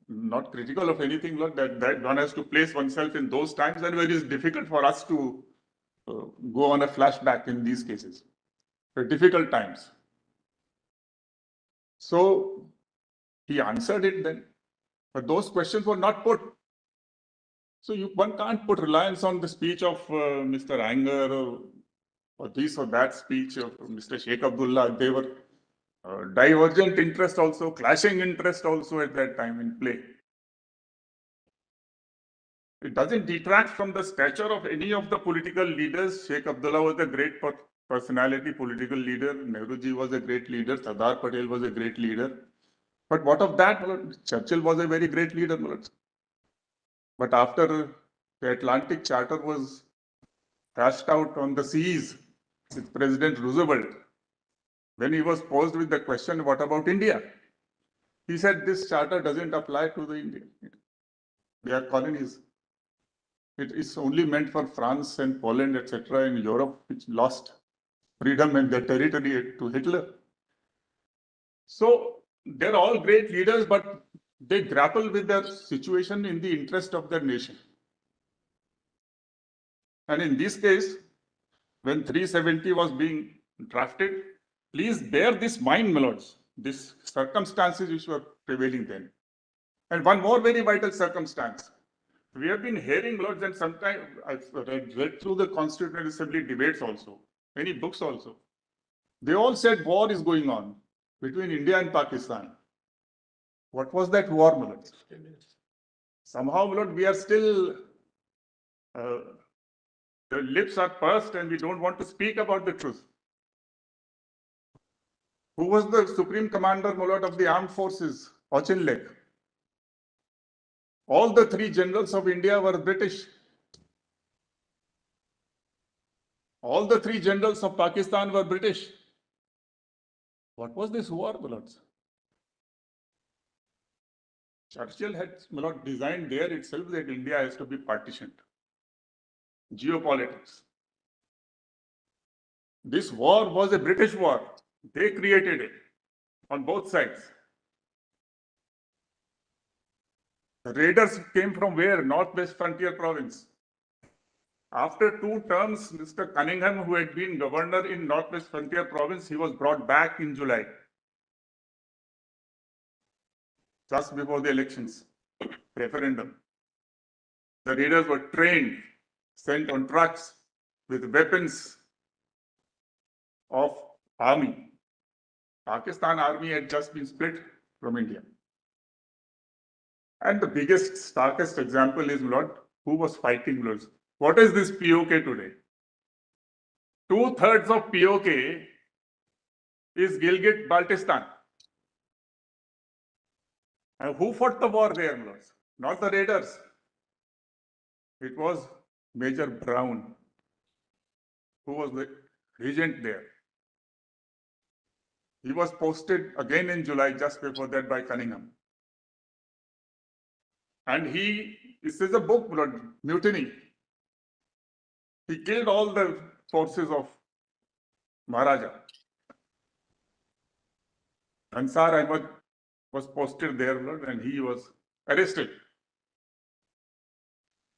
not critical of anything, look, that one has to place oneself in those times, and it is difficult for us to go on a flashback in these cases. They're difficult times. So he answered it then, but those questions were not put. So one can't put reliance on the speech of Mr. Anger or this or that speech of Mr. Sheikh Abdullah. They were divergent interest also, clashing interest also at that time in play. It doesn't detract from the stature of any of the political leaders. Sheikh Abdullah was a great personality, political leader. Nehruji was a great leader. Sardar Patel was a great leader. But what of that? Churchill was a very great leader. But after the Atlantic Charter was hashed out on the seas with President Roosevelt, when he was posed with the question, what about India? He said, this charter doesn't apply to the India. They are colonies. It is only meant for France and Poland, etc. in Europe, which lost freedom and their territory to Hitler. So they're all great leaders, but they grapple with their situation in the interest of their nation. And in this case, when 370 was being drafted, please bear this mind, my lords, these circumstances which were prevailing then. And one more very vital circumstance. We have been hearing, lords, and sometimes I've read through the Constitutional Assembly debates also, many books also. They all said war is going on between India and Pakistan. What was that war, my lords? Somehow, my lord, we are still, the lips are pursed and we don't want to speak about the truth. Who was the Supreme Commander, my lord, of the Armed Forces? Auchinleck. All the three generals of India were British. All the three generals of Pakistan were British. What was this war, my lords? Churchill had, my lord, designed there itself that India has to be partitioned. Geopolitics. This war was a British war. They created it on both sides. The raiders came from where? Northwest Frontier Province. After 2 terms, Mr. Cunningham, who had been governor in Northwest Frontier Province, he was brought back in July, just before the elections, referendum. The raiders were trained, sent on trucks with weapons of army. Pakistan army had just been split from India. And the biggest, starkest example is, Lord, who was fighting, Lord? What is this POK today? 2/3 of POK is Gilgit-Baltistan. And who fought the war there, Lord? Not the raiders. It was Major Brown, who was the regent there. He was posted again in July, just before that, by Cunningham. And this is a book, Lord, Mutiny. He killed all the forces of Maharaja. Ansar Ahmad was posted there, Lord, and he was arrested.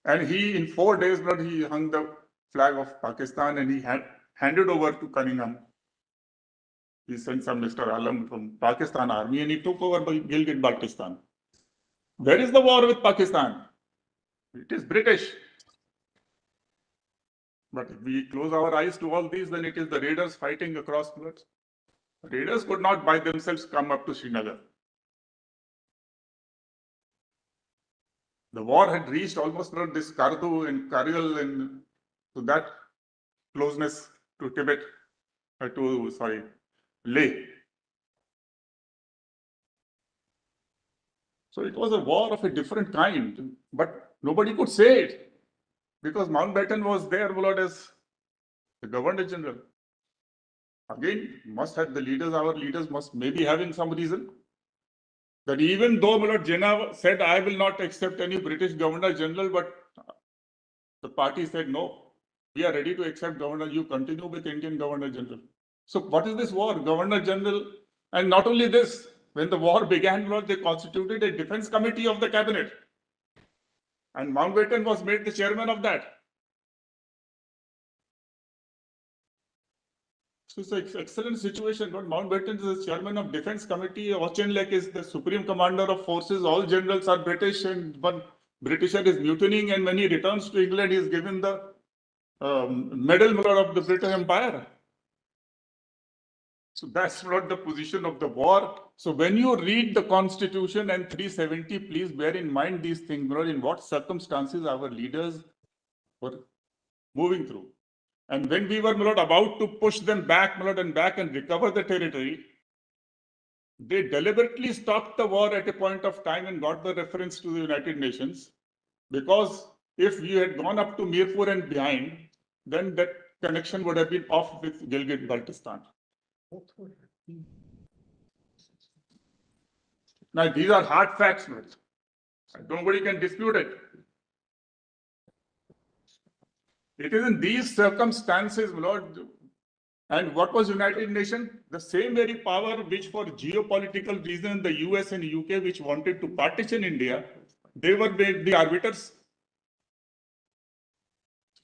And he, in 4 days, Lord, he hung the flag of Pakistan and he had handed over to Cunningham. He sent some Mr. Alam from Pakistan army and he took over Gilgit-Baltistan. Where is the war with Pakistan? It is British. But if we close our eyes to all these, then it is the raiders fighting across floods. Raiders could not by themselves come up to Srinagar. The war had reached almost this Kardu and Kargil and to that closeness to Tibet, Leh. So it was a war of a different kind, but nobody could say it because Mountbatten was there, my lord, as the Governor General. Again, must have the leaders, our leaders must maybe having some reason that even though my lord Jinnah said, I will not accept any British Governor General, but the party said, no, we are ready to accept Governor, you continue with Indian Governor General. So what is this war? Governor General, and not only this, when the war began, my lord, they constituted a defense committee of the cabinet. And Mountbatten was made the chairman of that. So it's an excellent situation. But Mountbatten is the chairman of defense committee. Auchinleck is the supreme commander of forces. All generals are British, and one Britisher is mutinying, and when he returns to England, he is given the medal of the British Empire. So that's not the position of the war. So when you read the Constitution and 370, please bear in mind these things, in what circumstances our leaders were moving through. And when we were about to push them back, and recover the territory, they deliberately stopped the war at a point of time and got the reference to the United Nations. Because if we had gone up to Mirpur and behind, then that connection would have been off with Gilgit-Baltistan. Now, these are hard facts, nobody can dispute it. It is in these circumstances, my lord, and what was United Nations? The same very power which for geopolitical reasons, the US and UK, which wanted to partition India, they were the arbiters.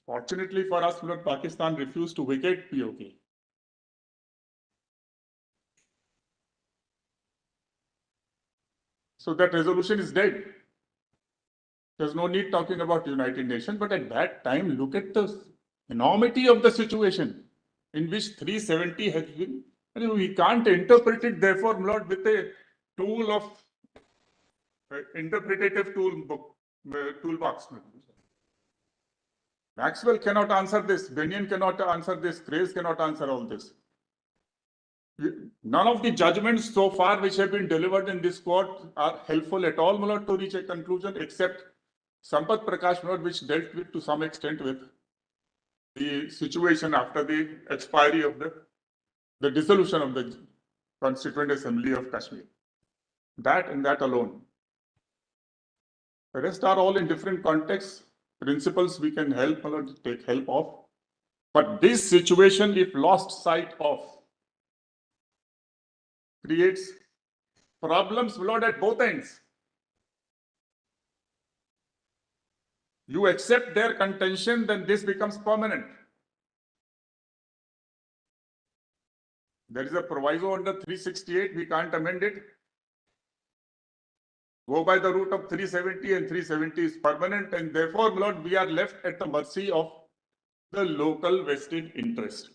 Fortunately for us, my lord, Pakistan refused to vacate POK. So that resolution is dead. There's no need talking about United Nations, but at that time, look at the enormity of the situation in which 370 has been. We can't interpret it, therefore, my lord, with a tool of interpretative toolbox. Maxwell cannot answer this. Bennion cannot answer this. Grace cannot answer all this. None of the judgments so far which have been delivered in this court are helpful at all, my lord, to reach a conclusion, except Sampath Prakash, my lord, which dealt with to some extent with the situation after the expiry of the dissolution of the Constituent Assembly of Kashmir. That and that alone. The rest are all in different contexts, principles we can help, my lord, take help of. But this situation, if lost sight of, creates problems, my lord, at both ends. You accept their contention, then this becomes permanent. There is a proviso under 368, we can't amend it. Go by the route of 370, and 370 is permanent, and therefore, my lord, we are left at the mercy of the local vested interest,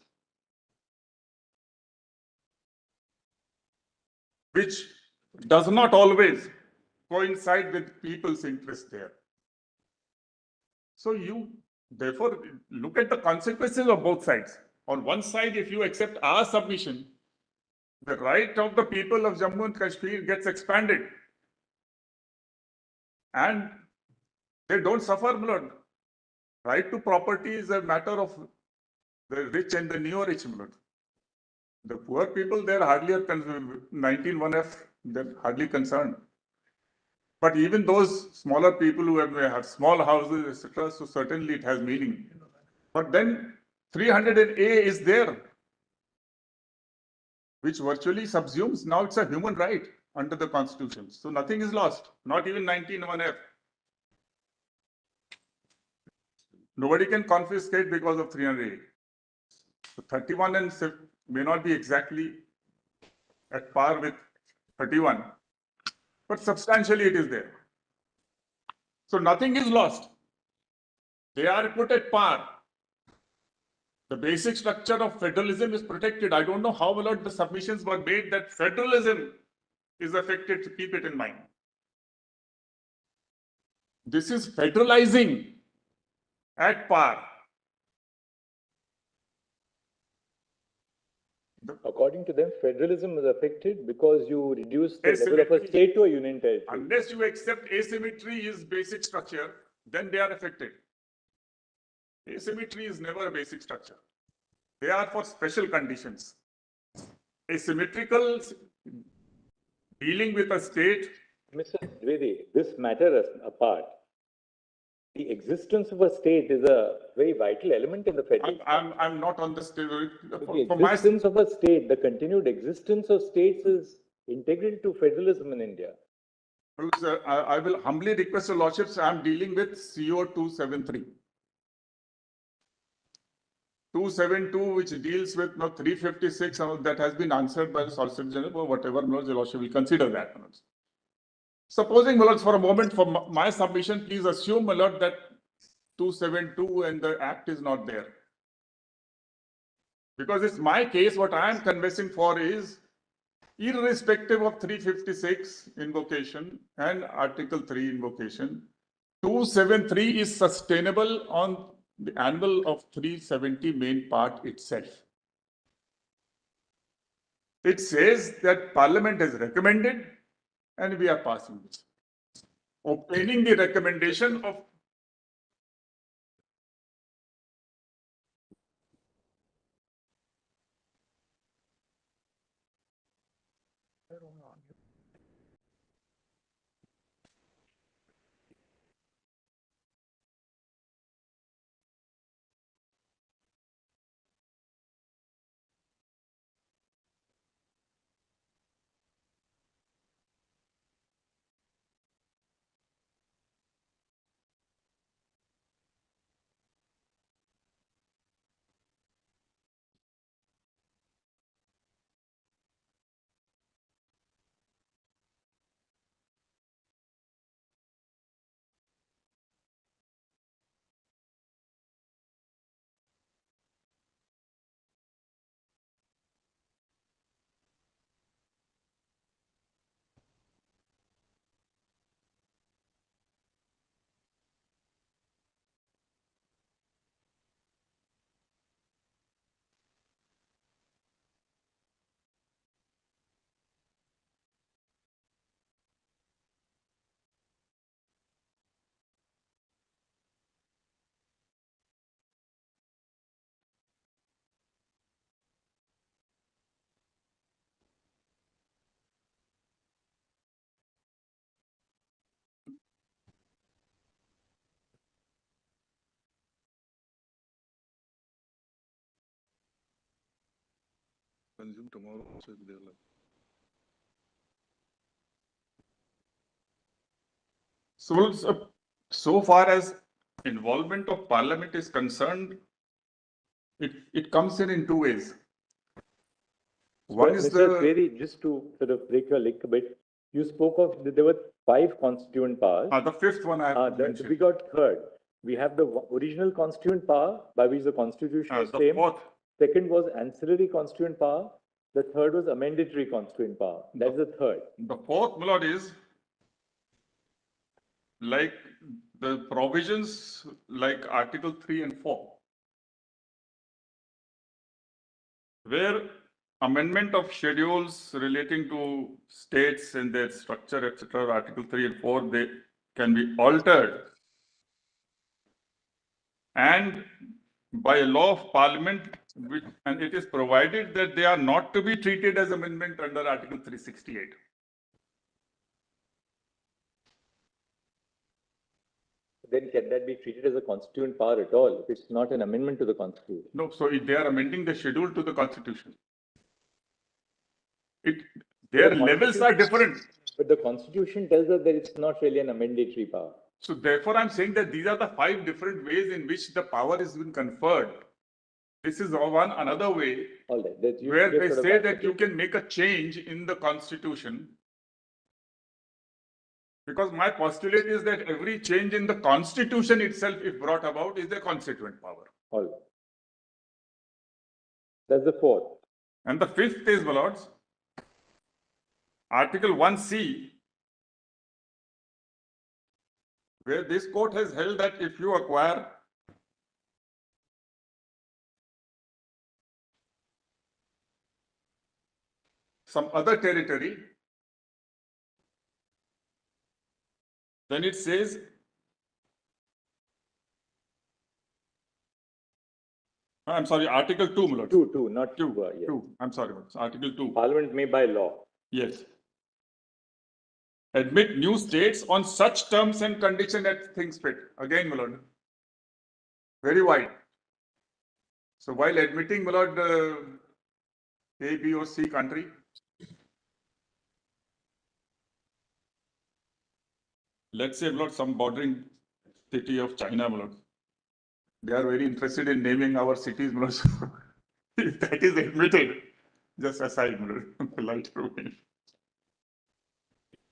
which does not always coincide with people's interest there. So you, therefore, look at the consequences of both sides. On one side, if you accept our submission, the right of the people of Jammu and Kashmir gets expanded. And they don't suffer blood. Right to property is a matter of the rich and the neo-rich blood. The poor people, they're hardly 19(1)(f), they're hardly concerned. But even those smaller people who have small houses, etc., so certainly it has meaning. But then 300A is there, which virtually subsumes, now it's a human right under the Constitution. So nothing is lost, not even 19(1)(f). Nobody can confiscate because of 300A. So 31 and may not be exactly at par with 31, but substantially it is there. So nothing is lost. They are put at par. The basic structure of federalism is protected. I don't know how a lot the submissions were made that federalism is affected, to keep it in mind. This is federalizing at par. According to them, federalism is affected because you reduce the level of a state to a union territory. Unless you accept asymmetry is basic structure, then they are affected. Asymmetry is never a basic structure. They are for special conditions. Asymmetrical dealing with a state. Mr. Dwivedi, this matter apart, the existence of a state is a very vital element in the federal. I'm not on the state. The existence of a state, the continued existence of states is integral to federalism in India. Well, sir, I will humbly request your lordships, I'm dealing with CO 273. 272, which deals with 356, that has been answered by the Solicitor General, or whatever, your lordship will consider that. Supposing, my lords, for a moment, for my submission, please assume, my lord, that 272 and the act is not there. Because it's my case, what I am conversing for is, irrespective of 356 invocation and Article 3 invocation, 273 is sustainable on the anvil of 370 main part itself. It says that Parliament has recommended and we are passing this. Obtaining the recommendation of consume tomorrow also if they are like. so far as involvement of Parliament is concerned, it comes in two ways. One is just to sort of break your leg a bit, you spoke of there were 5 constituent powers. The fifth one I have mentioned. We got third. We have the original constituent power by which the constitution was framed. Second was ancillary constituent power. The third was amendatory constituent power. That's the third. The fourth, my lord, is like the provisions like Article 3 and 4, where amendment of schedules relating to states and their structure, etc., Article 3 and 4, they can be altered. And by a law of Parliament, and it is provided that they are not to be treated as amendment under Article 368. Then can that be treated as a constituent power at all if it's not an amendment to the Constitution? No, so they are amending the schedule to the Constitution. Their levels are different. But the Constitution tells us that it's not really an amendatory power. So therefore, I'm saying that these are the 5 different ways in which the power has been conferred. This is another way where they say that you can make a change in the Constitution. Because my postulate is that every change in the Constitution itself, if brought about, is a constituent power. All right. That's the fourth. And the fifth is, my lords, Article 1C, where this court has held that if you acquire some other territory, then it says I'm sorry, Article 2, my lord. 2, not 2. 2. I'm sorry, it's Article 2. Parliament may by law. Yes. Admit new states on such terms and conditions that things fit. Again, my lord. Very wide. So while admitting, my lord, A, B or C country, let's say, my lord, some bordering city of China, my lord. They are very interested in naming our cities, my lord. If that is admitted, just aside, my lord, polite way.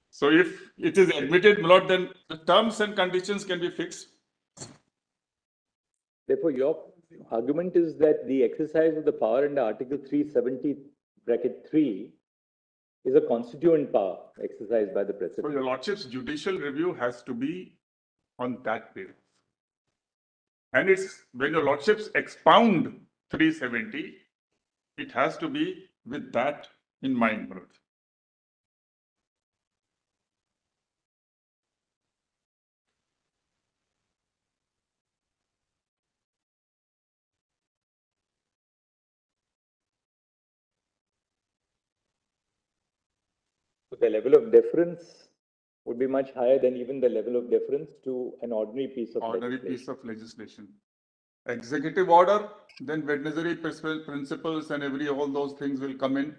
So if it is admitted, my lord, then the terms and conditions can be fixed. Therefore, your argument is that the exercise of the power under Article 370(3) is a constituent power exercised by the So President. your lordship's judicial review has to be on that basis. And it's when your lordships expound 370, it has to be with that in mind, my lord. So the level of deference would be much higher than even the level of deference to an ordinary piece of legislation. Executive order, then Wednesday principles and all those things will come in.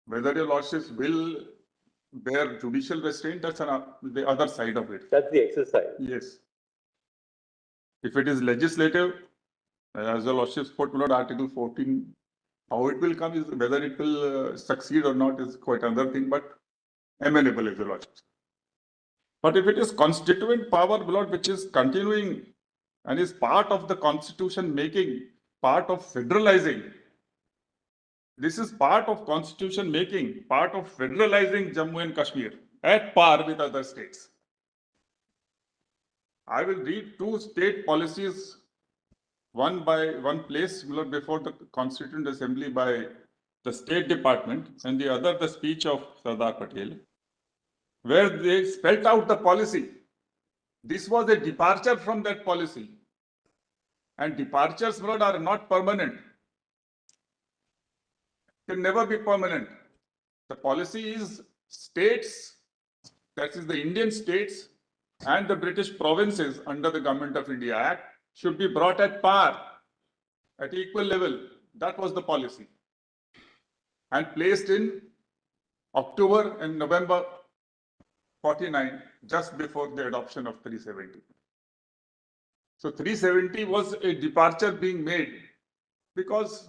Whether your lordships will bear judicial restraint, that's the other side of it. That's the exercise. Yes. If it is legislative, as the lordships put, Article 14, how it will come is whether it will succeed or not is quite another thing, but amenable is the lordships. But if it is constituent power, which is continuing and is part of the constitution making, part of federalizing, this is part of constitution making, part of federalizing Jammu and Kashmir at par with other states. I will read two state policies, one place before the Constituent Assembly by the State Department and the other the speech of Sardar Patel, where they spelled out the policy. This was a departure from that policy. And departures, are not permanent. Can never be permanent. The policy is states, that is the Indian states and the British provinces under the Government of India Act should be brought at par, at equal level. That was the policy. And placed in October and November 49, just before the adoption of 370. So 370 was a departure being made because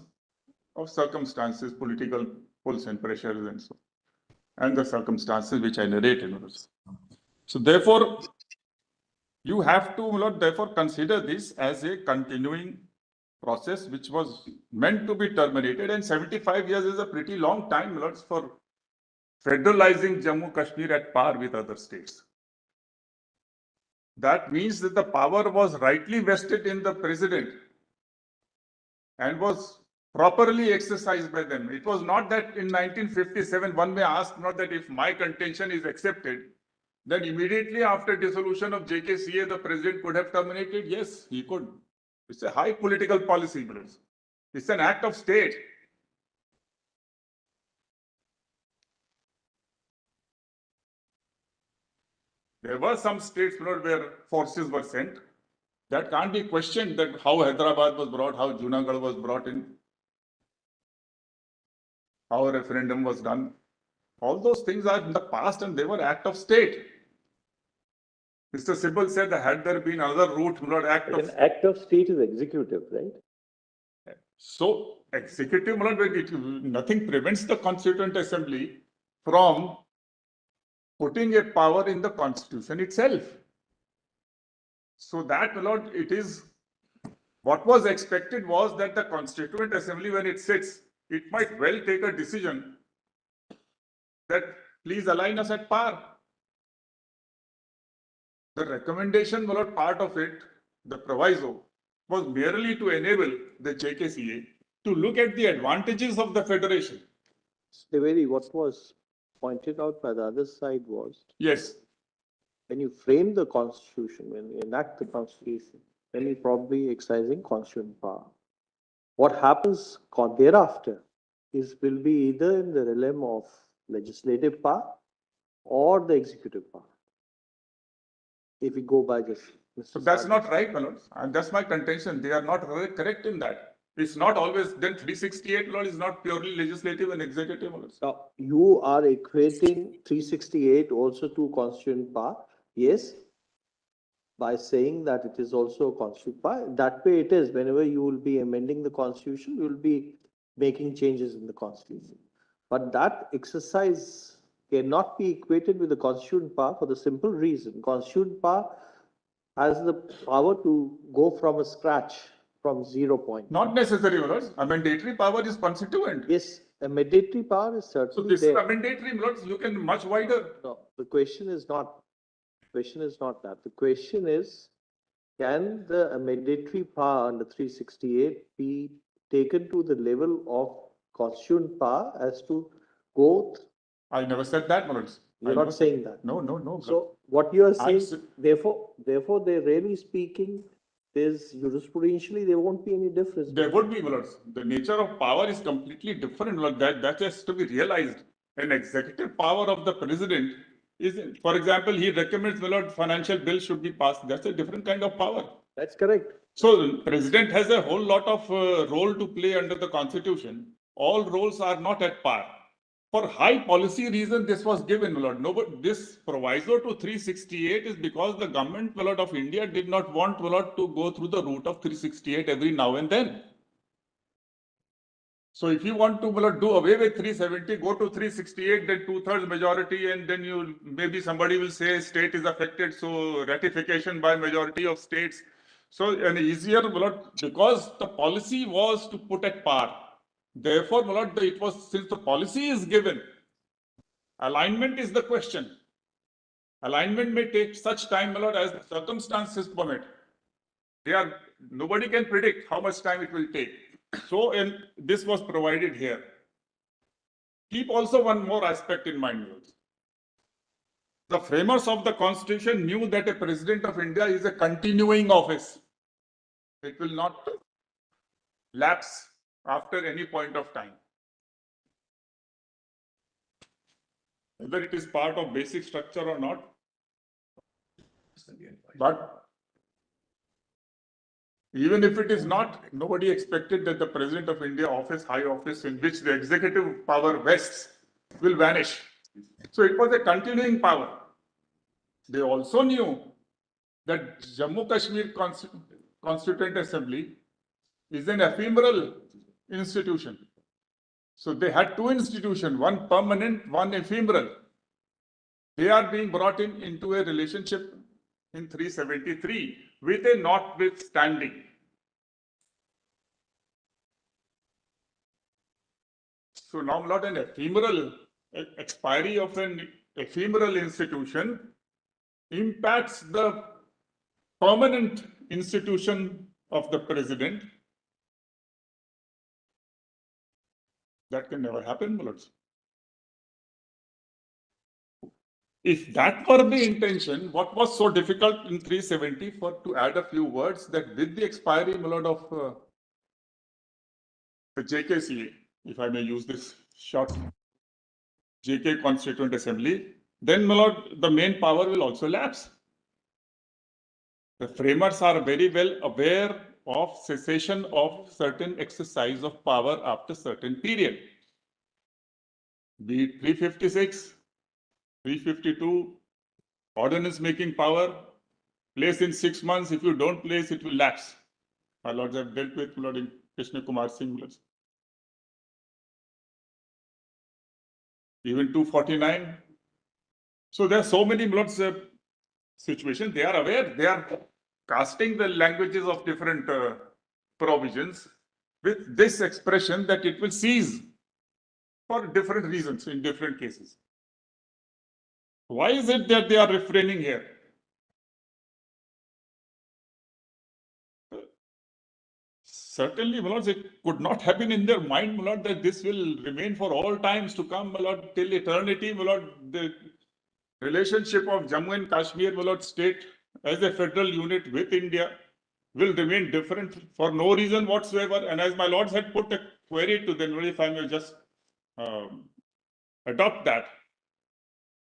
of circumstances, political pulls and pressures and so, and the circumstances which I narrated. So therefore, you have to therefore consider this as a continuing process which was meant to be terminated, and 75 years is a pretty long time for federalizing Jammu Kashmir at par with other states. That means that the power was rightly vested in the president and was properly exercised by them. It was not that in 1957, one may ask not that if my contention is accepted, then immediately after dissolution of JKCA, the president could have terminated. Yes, he could. It's a high political policy. It's an act of state. There were some states where forces were sent. That can't be questioned, that how Hyderabad was brought, how Junagadh was brought in, how a referendum was done. All those things are in the past and they were act of state. Mr. Sibal said that had there been another route, act of... An act of state is executive, right? So, executive, nothing prevents the Constituent Assembly from putting a power in the Constitution itself. So that, it is, what was expected was that the Constituent Assembly, when it sits, it might well take a decision that please align us at par. The recommendation, part of it, the proviso, was merely to enable the JKCA to look at the advantages of the federation. Trivedi, what was pointed out by the other side was Yes. when you frame the constitution, when you enact the constitution, then you're probably exercising constitutional power. What happens thereafter will be either in the realm of legislative power or the executive power. If we go by this. So that's not right, my lords. And that's my contention. They are not correct in that. It's not always, then 368 law is not purely legislative and executive. Now, you are equating 368 also to constitutional power. Yes, by saying that it is also a constitutional power. That way it is. Whenever you will be amending the constitution, you will be making changes in the constitution. But that exercise cannot be equated with the constitutional power for the simple reason. Constitutional power has the power to go from a scratch, from 0 point. Not necessary, my lords. A mandatory power is constituent. Yes, a mandatory power is certainly So this there. is a mandatory, my lords. You can much wider. No, the question is not that. The question is, can the mandatory power under 368 be taken to the level of constitutional power as to go? I never said that, my lords. You're not saying that. No. So what you are saying, therefore, they're really speaking, there's jurisprudentially, there won't be any difference. There would be, my lords. The nature of power is completely different. Lord. That has to be realized. An executive power of the president is, for example, he recommends, my lord, financial bill should be passed. That's a different kind of power. That's correct. So the president has a whole lot of role to play under the constitution. All roles are not at par. For high policy reason, this was given, my lord. No, but this proviso to 368 is because the government, my lord, of India did not want, my lord, to go through the route of 368 every now and then. So if you want to, my lord, do away with 370, go to 368, then 2/3 majority, and then you maybe somebody will say state is affected, so ratification by majority of states. So an easier, my lord, because the policy was to put at par. Therefore, my lord, it was, since the policy is given, alignment is the question. Alignment may take such time, my lord, as the circumstances permit. Nobody can predict how much time it will take. So, and this was provided here. Keep also one more aspect in mind, my lords. The framers of the constitution knew that a president of India is a continuing office. It will not lapse after any point of time. Whether it is part of basic structure or not. But even if it is not, nobody expected that the President of India office, high office in which the executive power vests, will vanish. So it was a continuing power. They also knew that Jammu Kashmir Constituent Assembly is an ephemeral institution. So they had two institutions, one permanent, one ephemeral. They are being brought into a relationship in 373 with a notwithstanding. So now not an ephemeral expiry of an ephemeral institution impacts the permanent institution of the president. That can never happen, my lords. If that were the intention, what was so difficult in 370 to add a few words that with the expiry, my lord, of the JKCA, if I may use this short JK Constituent Assembly, then, my lord, the main power will also lapse. The framers are very well aware of cessation of certain exercise of power after certain period. Be it 356, 352, ordinance making power, place in 6 months. If you don't place, it will lapse. My lords have dealt with, my lord, in Krishna Kumar Singh. Even 249. So there are so many, my lords, situations. They are aware. They are casting the languages of different provisions with this expression that it will cease for different reasons in different cases. Why is it that they are refraining here? certainly, my lords, it could not have been in their mind, my lord, that this will remain for all times to come, my lord, till eternity, my lord. The relationship of Jammu and Kashmir, my lord, state as a federal unit with India will remain different for no reason whatsoever. And as my lords had put a query to them, if I may just adopt that.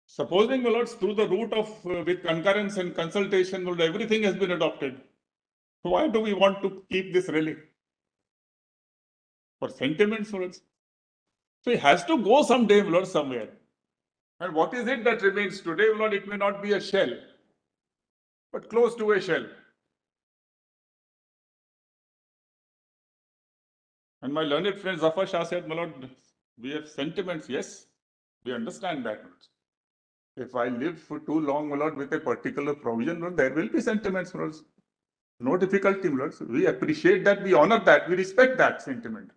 Supposing, my lords, through the route of with concurrence and consultation, well, everything has been adopted. Why do we want to keep this relic? For sentiments, my lords. So it has to go someday, my lord, somewhere. And what is it that remains today, my lord? It may not be a shell, but close to a shell. And my learned friend Zafar Shah said, my lord, we have sentiments. Yes, we understand that. If I live for too long, my lord, with a particular provision, well, there will be sentiments, my lord. No difficulty, my lord. We appreciate that, we honor that, we respect that sentiment.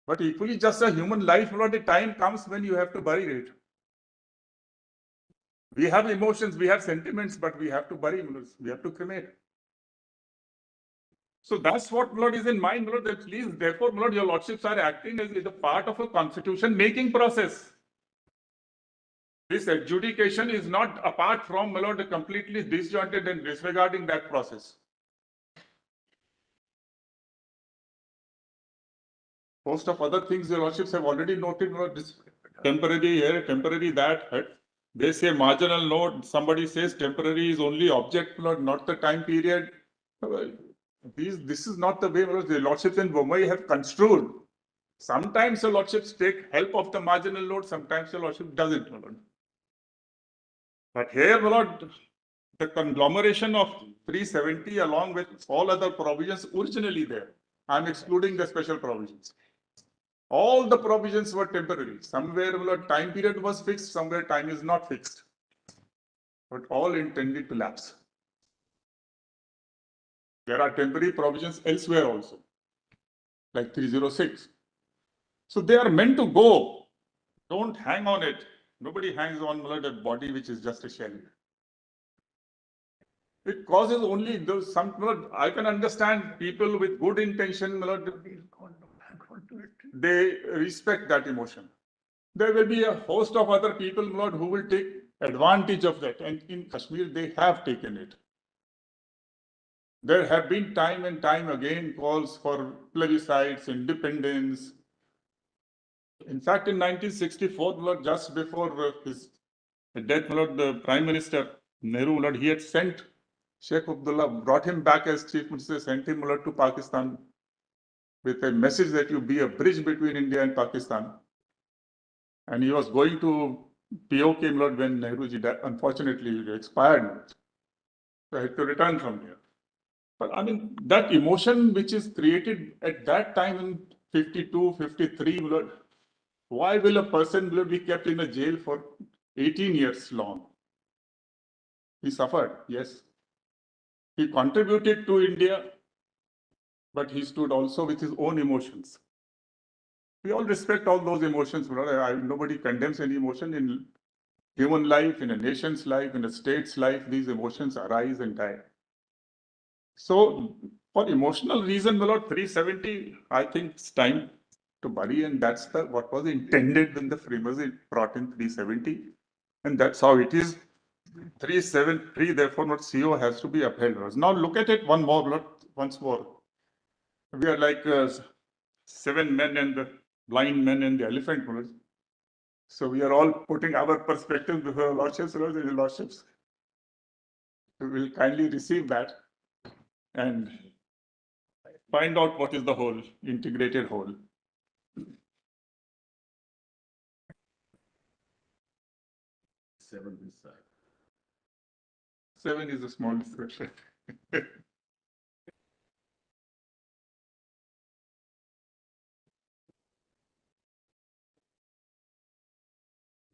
But equally, just a human life, my lord, the time comes when you have to bury it. We have emotions, we have sentiments, but we have to bury, my lord. We have to cremate. So that's what, my lord, is in mind, my lord. That please, therefore, my lord, your lordships are acting as a part of a constitution making process. This adjudication is not apart from, my lord, completely disjointed and disregarding that process. Most of other things your lordships have already noted, my lord, this temporary here, temporary that. Right? They say marginal note, somebody says temporary is only object, my lord, not the time period. This is not the way, my lord, the lordships in Bombay have construed. Sometimes the lordships take help of the marginal note, sometimes the lordship doesn't, my lord. But here, my lord, the conglomeration of 370 along with all other provisions originally there. I'm excluding the special provisions. All the provisions were temporary. Somewhere, my lord, time period was fixed, somewhere time is not fixed. But all intended to lapse. There are temporary provisions elsewhere also, like 306. So they are meant to go. Don't hang on it. Nobody hangs on a body which is just a shell. It causes only those some. I can understand people with good intention. They respect that emotion. There will be a host of other people, who will take advantage of that. And in Kashmir, they have taken it. There have been time and time again calls for plebiscites, independence. In fact, in 1964, just before his death, the Prime Minister Nehru, he had sent Sheikh Abdullah, brought him back as Chief Minister, sent him to Pakistan with a message that you be a bridge between India and Pakistan. And he was going to POK when Nehruji died. Unfortunately, he expired. So I had to return from here. But I mean, that emotion which is created at that time in 52, 53, why will a person be kept in a jail for 18 years long? He suffered, yes. He contributed to India, but he stood also with his own emotions. We all respect all those emotions. Nobody condemns any emotion in human life, in a nation's life, in a state's life. These emotions arise and die. So, for emotional reason, 370, I think it's time to bury, and that's what was intended when the framers brought in 370, and that's how it is. 373, therefore, CO has to be upheld. Now look at it once more. We are like 7 men and the blind men and the elephant. So we are all putting our perspectives before our lordships, and lordships will kindly receive that and find out what is the whole, integrated whole. Seven is the smallest question. The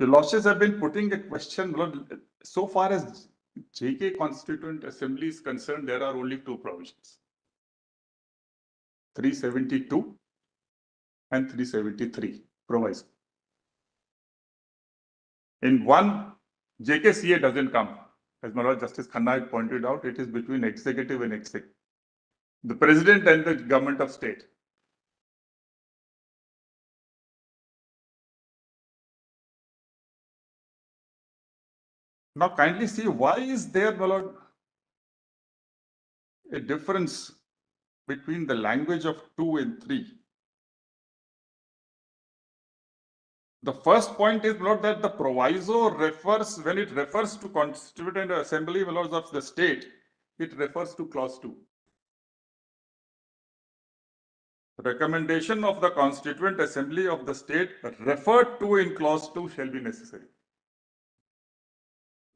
lordships have been putting a question, so far as JK Constituent Assembly is concerned, there are only 2 provisions. 372 and 373 proviso. In one, JKCA doesn't come. As my Lord Justice Khanna had pointed out, it is between executive and executive. the president and the government of state. Now kindly see, why is there, my lord, a difference between the language of 2 and 3? The first point is, my lord, that the proviso refers, when it refers to Constituent Assembly, my lords, of the state, it refers to clause 2. Recommendation of the Constituent Assembly of the state referred to in clause 2 shall be necessary.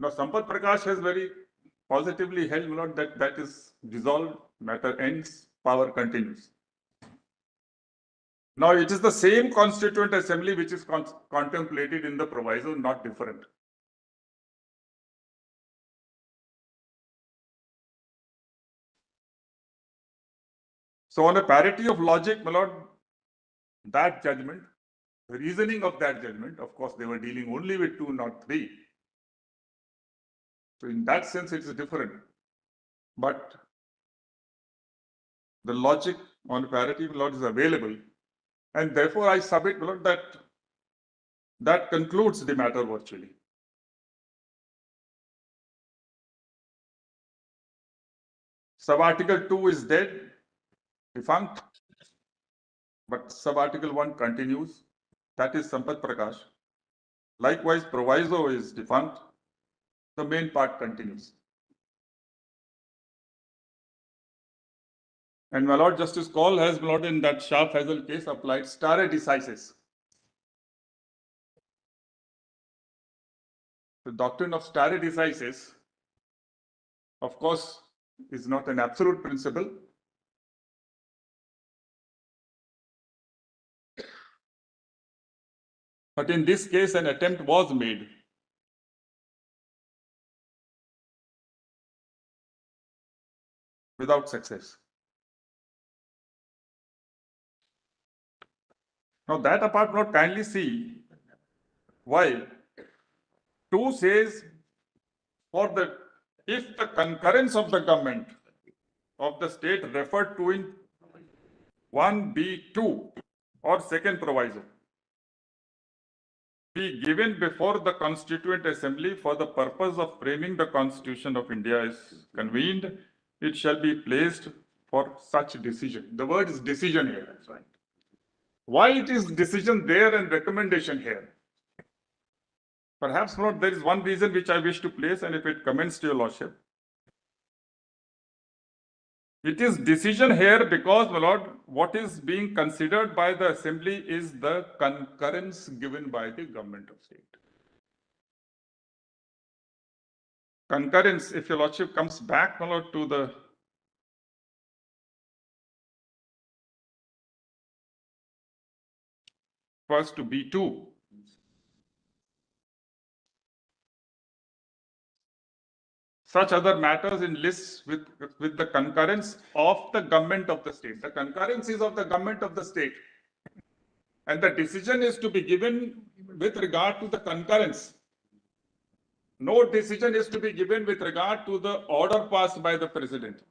Now, Sampath Prakash has very positively held, my lord, that that is dissolved, matter ends, power continues. Now, it is the same Constituent Assembly which is contemplated in the proviso, not different. So, on a parity of logic, my lord, that judgment, the reasoning of that judgment, of course, they were dealing only with 2, not 3. So, in that sense, it is different. But the logic on parity of law is available. And therefore, I submit, my lord, that that concludes the matter virtually. Sub-article 2 is dead, defunct, but sub-article 1 continues. That is Sampath Prakash. Likewise, proviso is defunct. The main part continues. And my Lord Justice Call has, my Lord, in that Shah Faisal case, applied stare decisis. The doctrine of stare decisis, of course, is not an absolute principle. But in this case, an attempt was made. Without success. Now that apart, not kindly see why 2 says for the if the concurrence of the government of the state referred to in 1B2 or second proviso be given before the Constituent Assembly for the purpose of framing the Constitution of India is convened, it shall be placed for such decision. The word is decision here. That's right. Why it is decision there and recommendation here? Perhaps not. There is one reason which I wish to place, and if it commends to your lordship. It is decision here because, my lord, what is being considered by the assembly is the concurrence given by the government of state. Concurrence, if your lordship comes back, my lord, to the first to B2. Such other matters in lists with the concurrence of the government of the state. The concurrence is of the government of the state. And the decision is to be given with regard to the concurrence. No decision is to be given with regard to the order passed by the president.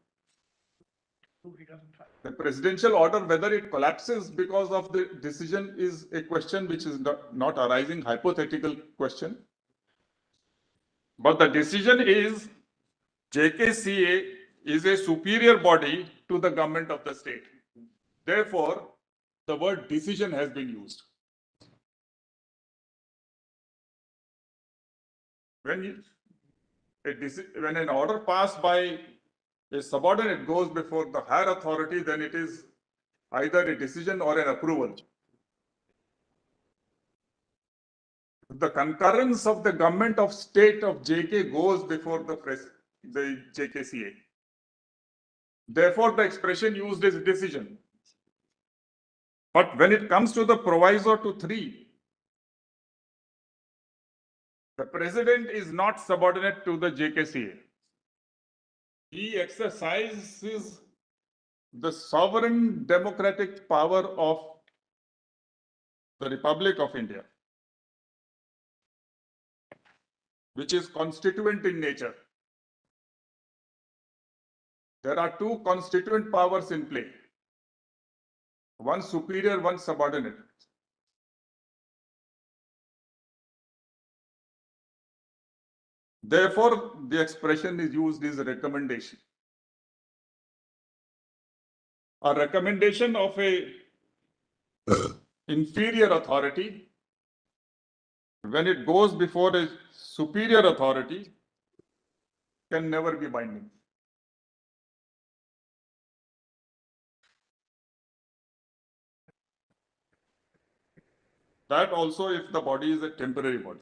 The presidential order, whether it collapses because of the decision, is a question which is not arising, hypothetical question. But the decision is JKCA is a superior body to the government of the state. Therefore, the word decision has been used. When an order passed by a subordinate goes before the higher authority, then it is either a decision or an approval. The concurrence of the government of state of JK goes before the JKCA. Therefore, the expression used is decision. But when it comes to the proviso to 3, the president is not subordinate to the JKCA. He exercises the sovereign democratic power of the Republic of India, which is constituent in nature. There are two constituent powers in play. One superior, one subordinate. Therefore, the expression is used as a recommendation. A recommendation of a inferior authority, when it goes before a superior authority, can never be binding. That also if the body is a temporary body.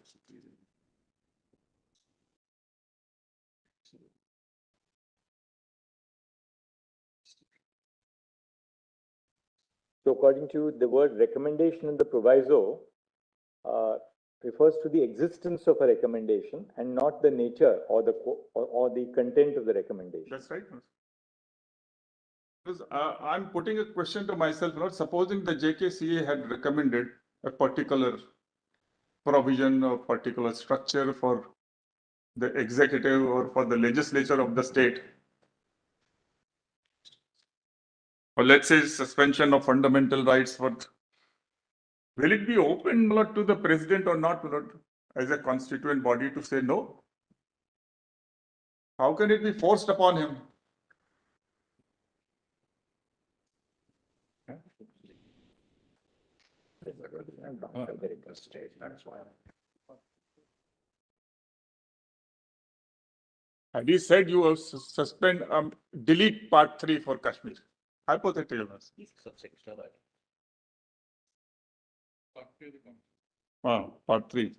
So according to the word recommendation in the proviso, refers to the existence of a recommendation and not the nature or the content of the recommendation. That's right. Because I'm putting a question to myself, not supposing the JKCA had recommended a particular provision or particular structure for the executive or for the legislature of the state. Or let's say suspension of fundamental rights for. Will it be open to the president or not as a constituent body to say no? How can it be forced upon him? And he said you will suspend, delete part 3 for Kashmir. Hypothetical. Part 3.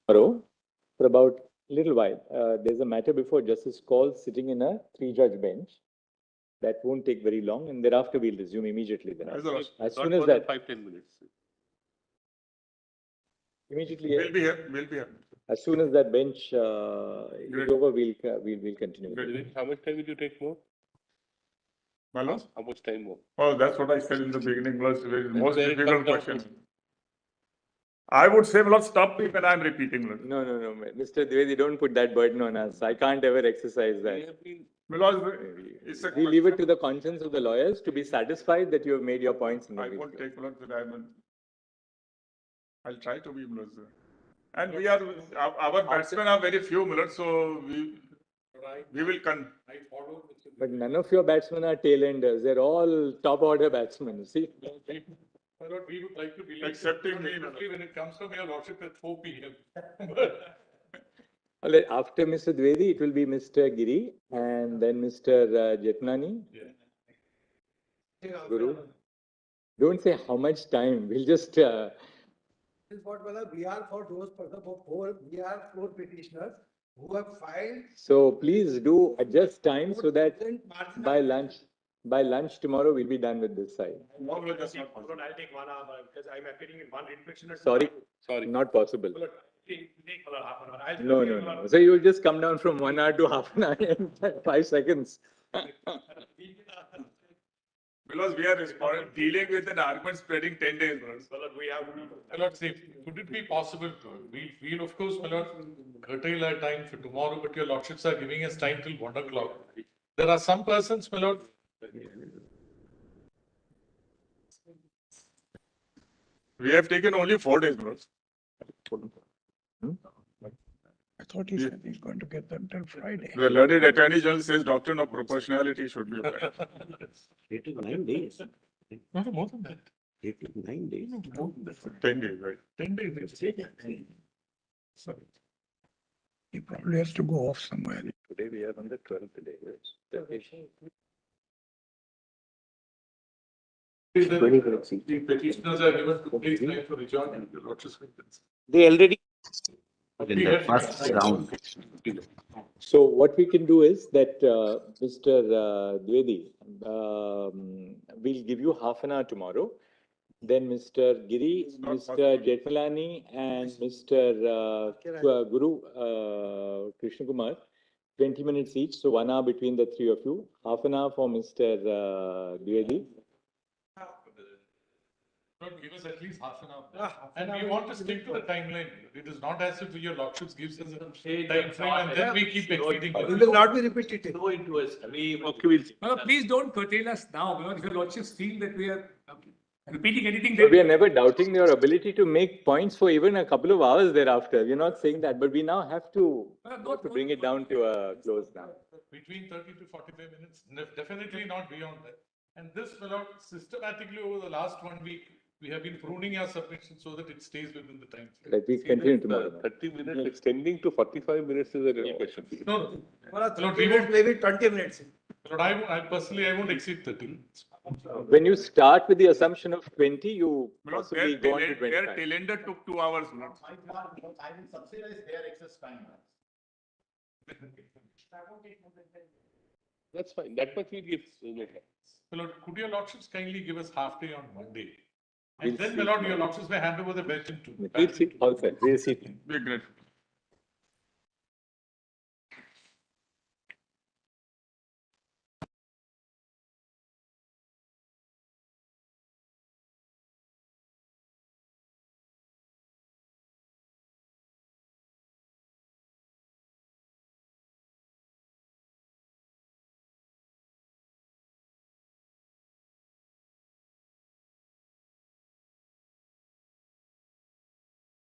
Tomorrow, for about a little while, there's a matter before Justice Call sitting in a 3-judge bench. That won't take very long, and thereafter we'll resume immediately. As soon as that, 5-10 minutes. immediately, We'll be here. We'll be here. as soon as that bench is over, we'll continue. How much time will you take more? Hello? How much time more? Oh, that's what I said in the beginning. Was the most where it difficult comes down question. I would say, stop me when I'm repeating. No, Mr. Dwivedi, don't put that burden on us. I can't ever exercise that. It's a We leave it to the conscience of the lawyers to be satisfied that you have made your points. I won't take I'll try to be and we are our batsmen are very few, so we will But none of your batsmen are tail-enders. They're all top-order batsmen. See. We would like to believe, Accepting me, especially when it comes from your lordship at 4 p.m. After Mr. Dwivedi, it will be Mr. Giri and then Mr. Jetnani. Guru. Don't say how much time. We'll just. This is what we are for those we are 4 petitioners who have filed. So please do adjust time so that by lunch tomorrow we'll be done with this side. I'll take 1 hour because I'm appearing in one petitioner. Sorry, not possible. Take half an hour. No. So you'll just come down from 1 hour to half an hour in 5 seconds. Because we are dealing with an argument spreading 10 days. We have. Could it be possible? We'll of course, curtail our time for tomorrow, but your lordships are giving us time till 1 o'clock. There are some persons, my lord. We have taken only 4 days, bro. I thought he said he's going to get them till Friday. The learned attorney general says doctrine of proportionality should be applied. It took 9 days. No, more than that. It took 9 days. 10 days, right? 10 days. Sorry. He probably has to go off somewhere. Today we are on the 12th day. The petitioners are given complete time for rejoining the lordships. They already. In the first round. So what we can do is that Mr. Dwivedi, we'll give you half an hour tomorrow. Then Mr. Giri, Mr. Jetmalani and Mr. Guru Krishna Kumar, 20 minutes each. So 1 hour between the 3 of you. Half an hour for Mr. Dwivedi. Lord, give us at least half an hour. And we want to stick to the timeline. It is not as if your lordships gives us a time frame and then we keep exceeding. We will not be repetitive. Go into a stream. Okay, we'll see. No, please don't curtail us now, because if your lordships feel that we are repeating anything, But we are never doubting your ability to make points for even a couple of hours thereafter. We're not saying that, but we now have to bring it down to a close now. Between 30 to 45 minutes, definitely not beyond that. And this, my lord, systematically over the last 1 week, we have been pruning our submission so that it stays within the time frame. Let me continue tomorrow. 30 minutes extending to 45 minutes is a real question. No, Lord, maybe 20 minutes. Lord, I personally, I won't exceed 30 minutes. When you start with the assumption of 20, you Milord, possibly go on to their 25. calendar took 2 hours, Milord. I will subsidize their excess time. That's fine. That much we give later. My lord, could your lordships kindly give us half day on Monday? We'll And then, see. my lord, your lordships may hand over the bench in 2. We'll see. All set. We'll see. Be great.